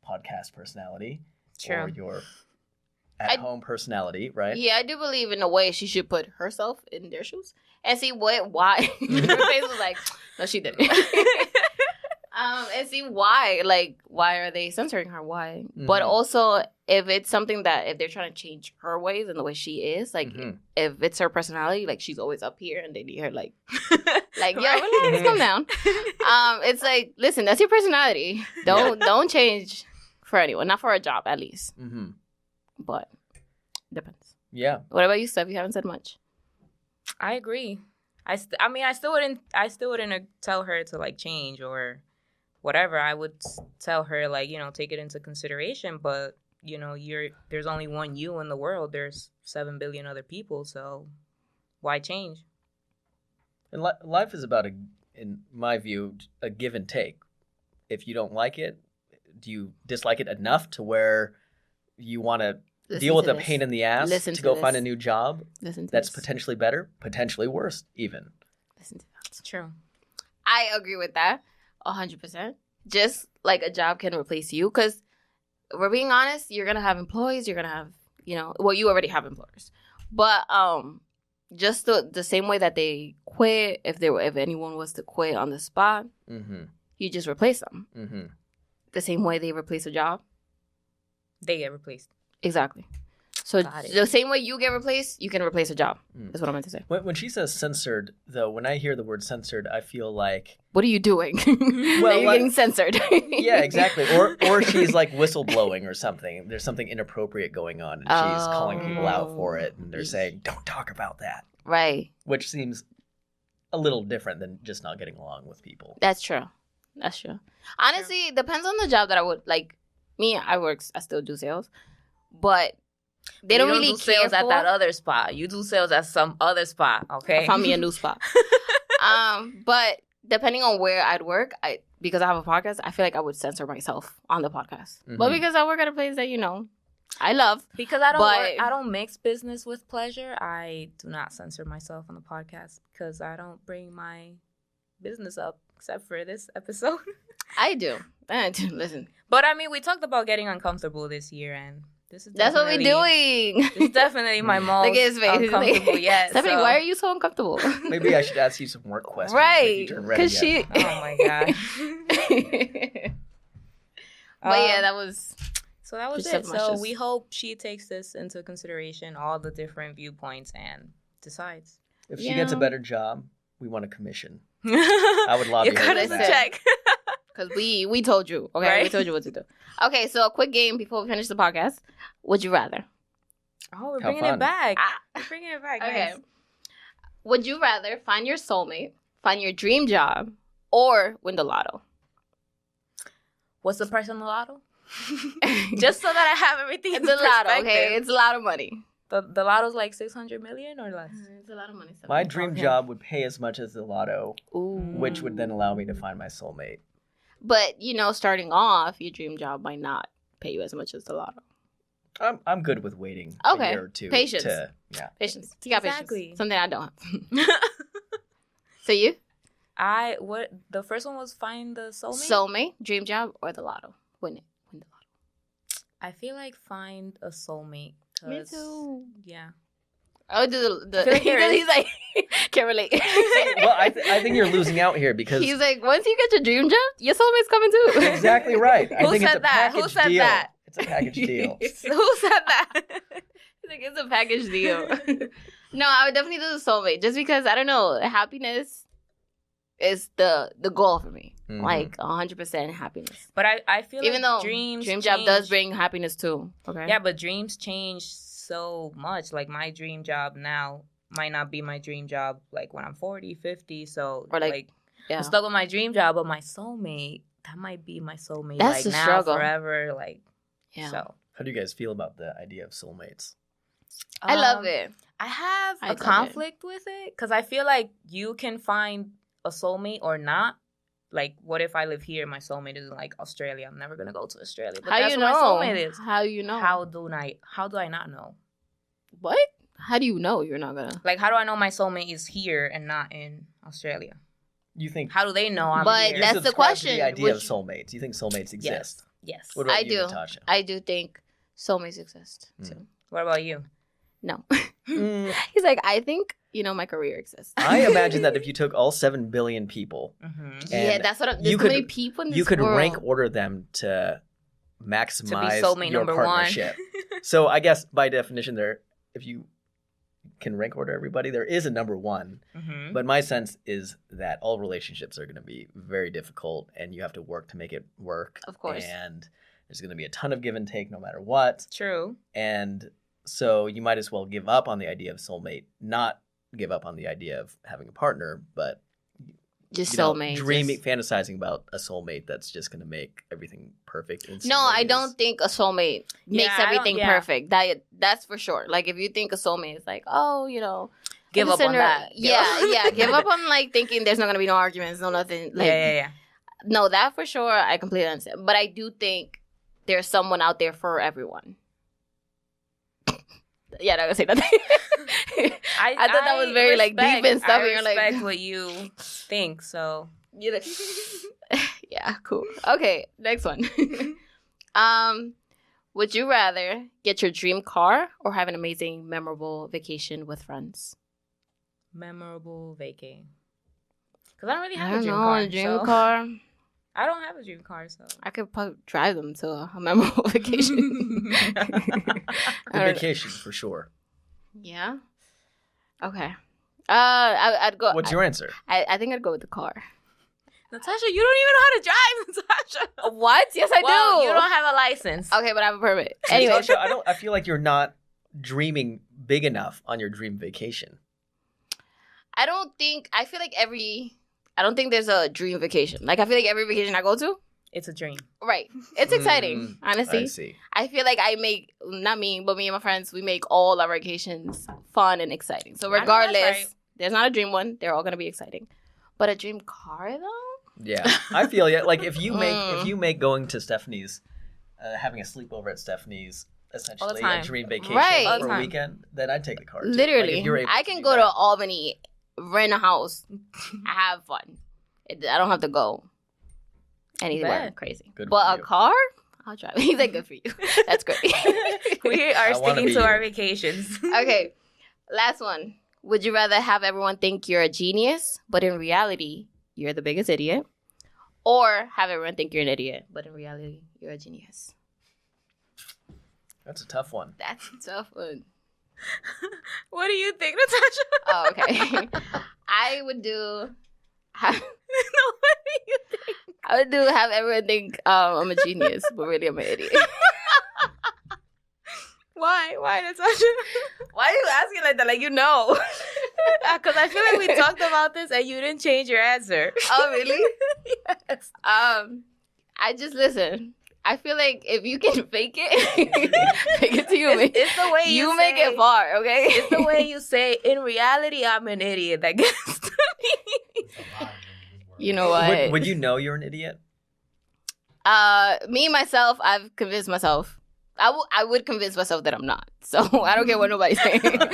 C: podcast personality or your at-home personality, right?
A: Yeah, I do believe in a way she should put herself in their shoes and see why. Her face was like, no, she didn't. And see why. Like, why are they censoring her? Why? But also, if it's something that if they're trying to change her ways and the way she is, like if it's her personality, like she's always up here and they need her like yo, relax, calm down. It's like, listen, that's your personality. Don't change for anyone, not for a job at least. But depends.
C: Yeah.
A: What about you, Steph? You haven't said much.
B: I agree. I still wouldn't tell her to like change or whatever. I would tell her like, take it into consideration, but there's only one you in the world. There's 7 billion other people, so why change?
C: And life is about in my view, a give and take. If you don't like it, do you dislike it enough to where you want to deal with a pain in the ass to go find a new job that's potentially better, potentially worse even?
A: Listen to that.
B: It's true.
A: I agree with that 100%. Just like a job can replace you, because we're being honest, you're going to have employees, you're going to have, you already have employers. But just the same way that they quit, if anyone was to quit on the spot, you just replace them. The same way they replace a job.
B: They get replaced.
A: Exactly. So the same way you get replaced, you can replace a job. That's what I meant to say.
C: When she says censored, though, when I hear the word censored, I feel like...
A: What are you doing? Well, you're getting censored.
C: Yeah, exactly. Or she's like whistleblowing or something. There's something inappropriate going on, and she's calling people out for it, and they're saying, don't talk about that.
A: Right.
C: Which seems a little different than just not getting along with people.
A: That's true. Honestly, it depends on the job that I would... Like, me, I still do sales. But They don't
B: You
A: really
B: do sales
A: care
B: at that other spot. You do sales at some other spot, okay?
A: I found me a new spot. But depending on where I'd work, because I have a podcast, I feel like I would censor myself on the podcast.
C: Mm-hmm.
A: But because I work at a place that, you know, I love.
B: Because I don't mix business with pleasure, I do not censor myself on the podcast because I don't bring my business up except for this episode.
A: I do. Listen.
B: But I mean, we talked about getting uncomfortable this year, and
A: that's what we're doing.
B: It's definitely my most
A: Look at his face.
B: uncomfortable yet.
A: Stephany, why are you so uncomfortable?
C: Maybe I should ask you some work questions.
A: Right.
C: Because
A: she.
B: Oh my god.
A: But yeah, that was.
B: So that was it. So we hope she takes this into consideration, all the different viewpoints, and decides.
C: If she gets a better job, we want a commission. I would lobby
B: you
C: her
B: cut
C: for
B: us a
C: that.
B: check.
A: Because we told you. Okay,
B: Right?
A: we told you what to do. Okay, so a quick game before we finish the podcast. Would you rather?
B: Oh, we're
C: How
B: bringing
C: fun.
B: it back. We're bringing it back.
A: Okay.
B: Nice.
A: Would you rather find your soulmate, find your dream job, or win the lotto?
B: What's the price on the lotto? Just so that I have everything
A: It's
B: in
A: a lotto,
B: perspective.
A: okay? It's a lot of money.
B: The lotto's like 600 million or less.
A: It's a lot of money.
C: My dream
B: Okay.
C: job would pay as much as the lotto,
A: Ooh.
C: which would then allow me to find my soulmate.
A: But, you know, starting off, your dream job might not pay you as much as the lotto.
C: I'm good with waiting
A: Okay.
C: a year or two.
A: Patience.
C: Yeah.
A: Patience. You got
B: Exactly.
A: patience. Something I don't have. So you?
B: The first one was find the soulmate.
A: Soulmate, dream job, or the lotto? Win the lotto.
B: I feel like find a soulmate.
A: Me
B: 'cause-
A: too.
B: Yeah.
A: I would do the
B: I feel like
A: he's like, can't relate.
C: Well, I think you're losing out here because
A: He's like, once you get your dream job, your soulmate's coming too.
C: exactly right. I
B: Who
C: think it's
B: said
C: a
B: that?
C: package
B: Who said
C: deal.
B: that?
C: It's a package deal.
B: Who said that?
A: He's like, it's a package deal. No, I would definitely do the soulmate just because, I don't know, happiness is the goal for me.
C: Mhm.
A: Like 100% happiness.
B: But I feel
A: Even
B: like
A: though
B: dream
A: job does bring happiness too. Okay.
B: Yeah, but dreams change so much. Like my dream job now might not be my dream job like when I'm 40, 50. So
A: Or like yeah.
B: I'm stuck with my dream job, but my soulmate, that might be my soulmate.
A: That's
B: like
A: the
B: now,
A: struggle.
B: forever. Like
A: Yeah.
B: so.
C: How do you guys feel about the idea of soulmates?
A: I love it.
B: I have
A: I
B: a
A: love
B: conflict with it because I feel like you can find a soulmate or not. Like, what if I live here and my soulmate is in like Australia? I'm never gonna go to Australia. But
A: How
B: that's
A: you
B: where
A: know?
B: my soulmate is.
A: How you know?
B: How do I not know?
A: What? How do you know you're not gonna?
B: Like, how do I know my soulmate is here and not in Australia?
C: You think?
B: How do they know I'm
A: But
B: here?
C: you
A: that's the
C: subscribe to
A: question.
C: The idea
A: Would
C: of
A: you-
C: soulmates. You think soulmates exist?
B: Yes.
C: What about
A: I
C: you,
A: do.
C: Natasha?
A: I do think soulmates exist
C: Mm.
A: too.
B: What about you?
A: No.
C: Mm,
A: He's like, I think, my career exists.
C: I imagine that if you took all 7 billion people,
B: Mm-hmm.
A: Yeah,
C: and
A: that's what I'm.
C: you
A: There's so
C: could-
A: many people in this
C: you could
A: world.
C: rank order them to maximize
B: soulmate
C: your
B: number
C: partnership. So I guess by definition, if you can rank order everybody, there is a number one.
B: Mm-hmm.
C: But my sense is that all relationships are going to be very difficult, and you have to work to make it work.
A: Of course.
C: And there's going to be a ton of give and take no matter what.
B: True.
C: And so you might as well give up on the idea of soulmate, not give up on the idea of having a partner, but
A: Just
C: you know,
A: soulmates.
C: dreaming,
A: just-
C: fantasizing about a soulmate that's just going to make everything perfect.
A: No, I don't think a soulmate makes
B: I don't-
A: everything
B: yeah.
A: perfect. That's for sure. Like if you think a soulmate is like, oh,
B: Give up on that.
A: Yeah. Give up on like thinking there's not gonna be no arguments, no nothing. Like,
B: yeah.
A: No, that for sure. I completely understand. But I do think there's someone out there for everyone. Yeah, not gonna say nothing. I thought that was very like deep and stuff.
B: I
A: And you're like,
B: respect what you think. So
A: yeah, cool. Okay, next one. Would you rather get your dream car or have an amazing, memorable vacation with friends?
B: memorable vacay. Because I don't really
A: I
B: have
A: don't
B: a dream
A: know,
B: car.
A: a dream
B: so-
A: car.
B: I don't have a dream car, so.
A: I could probably drive them to a memorable vacation.
C: The
A: I don't-
C: vacation for sure.
A: Yeah. Okay. I'd go.
C: What's your answer?
A: I think I'd go with the car.
B: Natasha, you don't even know how to drive, Natasha.
A: What? Yes, I
B: Well,
A: do.
B: you don't have a license.
A: Okay, but I have a permit. Anyway,
C: Natasha, I feel like you're not dreaming big enough on your dream vacation.
A: I don't think there's a dream vacation. Like I feel like every vacation I go to
B: It's a dream.
A: Right. It's exciting, honestly.
C: I see.
A: I feel like I make, not me, but me and my friends, we make all our vacations fun and exciting. So regardless,
B: right.
A: there's not a dream one. They're all going to be exciting. But a dream car, though?
C: Yeah, I feel you. Like if you make going to Stephanie's, having a sleepover at Stephanie's, essentially a dream vacation
A: Right.
C: for a weekend, then I'd take the car. Too.
A: Literally.
C: Like, if you're able
A: I can go to Albany, rent a house, have fun. I don't have to go anywhere crazy.
C: Good
A: but
C: for
A: a
C: you.
A: car, I'll drive. He's like, good for you. That's great.
B: We are
C: I wanna
B: sticking
C: be
B: to
C: you.
B: our vacations.
A: Okay, last one. Would you rather have everyone think you're a genius, but in reality, you're the biggest idiot? Or have everyone think you're an idiot, but in reality, you're a genius?
C: That's a tough one.
A: That's a tough one.
B: What do you think, Natasha?
A: Oh, okay. I would do...
B: What do you think?
A: I would do have everyone think I'm a genius, but really I'm an idiot.
B: Why? Why, Natasha?
A: Why are you asking like that? Like, you know.
B: Because I feel like we talked about this and you didn't change your answer.
A: Oh, really?
B: Yes.
A: I just listen. I feel like if you can fake it, fake it till you make
B: It's the way
A: you make it far, okay?
B: It's the way you say, in reality, I'm an idiot. That gets to me.
A: You know what?
C: Would you know you're an idiot?
A: Me myself, I've convinced myself. I would convince myself that I'm not. So I don't care what nobody's saying. Like,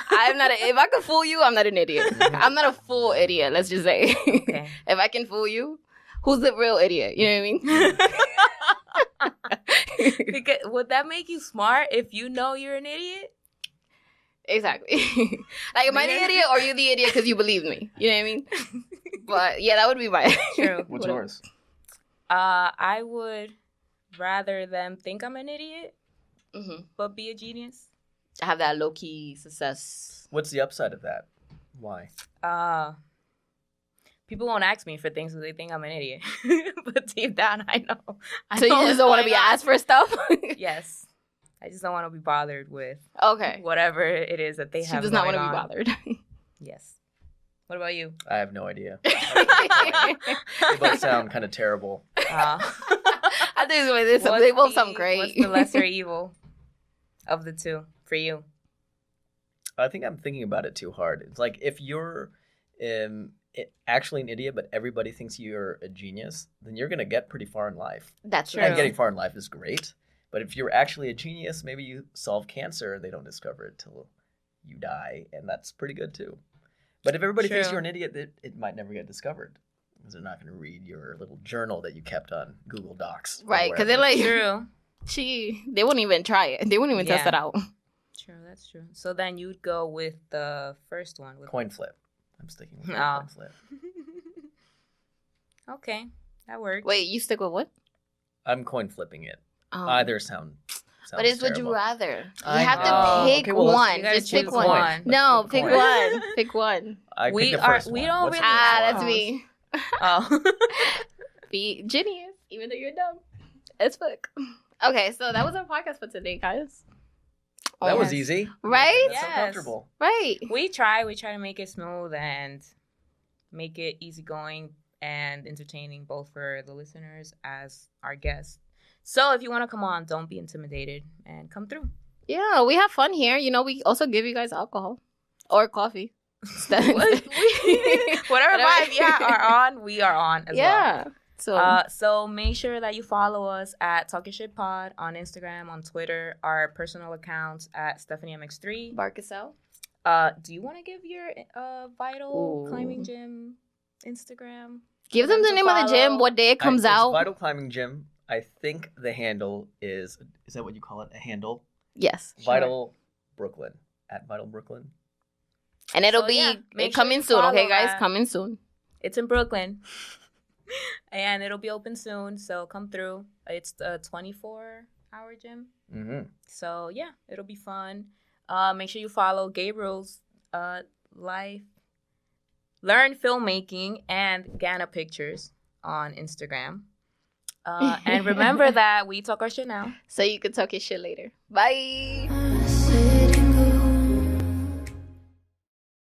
A: I'm not. If I can fool you, I'm not an idiot. I'm not a full idiot. Let's just say.
B: Okay.
A: If I can fool you, who's the real idiot? You know what I mean?
B: Because, would that make you smart if you know you're an idiot?
A: Exactly. Like, am I the idiot or you the idiot because you believe me? You know what I mean? But yeah, that would be my.
B: True.
C: What's yours?
B: I would rather them think I'm an idiot, but be a genius.
A: Have that low key success.
C: What's the upside of that? Why?
B: People won't ask me for things because they think I'm an idiot. But deep down, I know.
A: So you just don't want to be asked for stuff?
B: Yes. I just don't want to be bothered with
A: Okay.
B: whatever it is that they
A: She
B: have.
A: does not want
B: going
A: to be
B: on.
A: bothered.
B: Yes. What about you?
C: I have no idea. They both sound kind of terrible.
A: I think they both sound great.
B: What's the lesser evil of the two for you?
C: I think I'm thinking about it too hard. It's like if you're actually an idiot, but everybody thinks you're a genius, then you're going to get pretty far in life.
A: That's true.
C: And getting far in life is great. But if you're actually a genius, maybe you solve cancer and they don't discover it till you die. And that's pretty good too. But if everybody thinks you're an idiot, it might never get discovered. Because they're not going to read your little journal that you kept on Google Docs.
A: Right, because they're like,
B: True.
A: they won't even try it. They won't even test it out.
B: True, that's true. So then you'd go with the first one. With
C: Coin flip. I'm sticking with
B: Oh.
C: coin flip.
B: Okay, that works.
A: Wait, you stick with what?
C: I'm coin flipping it.
A: Oh.
C: Either sounds
A: But it's would you
C: terrible.
A: rather? You
C: I
A: have
C: know.
A: to pick
C: Okay, well, let's-
A: one.
B: You gotta
A: Just pick
B: choose
A: one.
B: one.
C: Let's
A: No,
C: flip a
A: pick
C: coin.
A: one. Pick one.
C: I
B: We
C: picked the first
B: we
C: one.
B: don't
C: What's
B: really-
C: the
A: Ah,
C: first
A: that's
C: one?
A: me.
B: Oh.
A: Be genius, even though you're dumb. As fuck. Okay, so that was our podcast for today, guys.
C: That was
B: Yes.
C: easy.
A: Right?
C: That's so
B: Yes.
C: comfortable.
A: Right.
B: We try to make it smooth and make it easygoing and entertaining both for the listeners as our guests. So if you want to come on, don't be intimidated and come through.
A: Yeah, we have fun here. You know, we also give you guys alcohol or coffee.
B: Whatever vibe you are on, we are on as well.
A: Yeah.
B: So make sure that you follow us at Talking Shit Pod on Instagram, on Twitter, our personal accounts at StephanieMX3.
A: bark us out.
B: Do you want to give your Vital
A: Ooh.
B: Climbing Gym Instagram?
A: Give them the
B: to
A: name of the gym,
B: follow.
A: what day it comes
C: It's
A: out.
C: Vital Climbing Gym. I think the handle is that what you call it? A handle?
A: Yes.
C: Vital Brooklyn. At Vital Brooklyn.
A: And it'll
B: So,
A: be
B: yeah, make sure
A: coming
B: you
A: soon, okay,
B: follow
A: guys?
B: that.
A: Coming soon.
B: It's in Brooklyn. And it'll be open soon, so come through. It's a 24-hour gym.
C: Mm-hmm.
B: So, yeah, it'll be fun. Make sure you follow Gabriel's life, Learn Filmmaking, and Ghana Pictures on Instagram. And remember that we talk our shit now.
A: So you can talk your shit later. Bye.
E: I say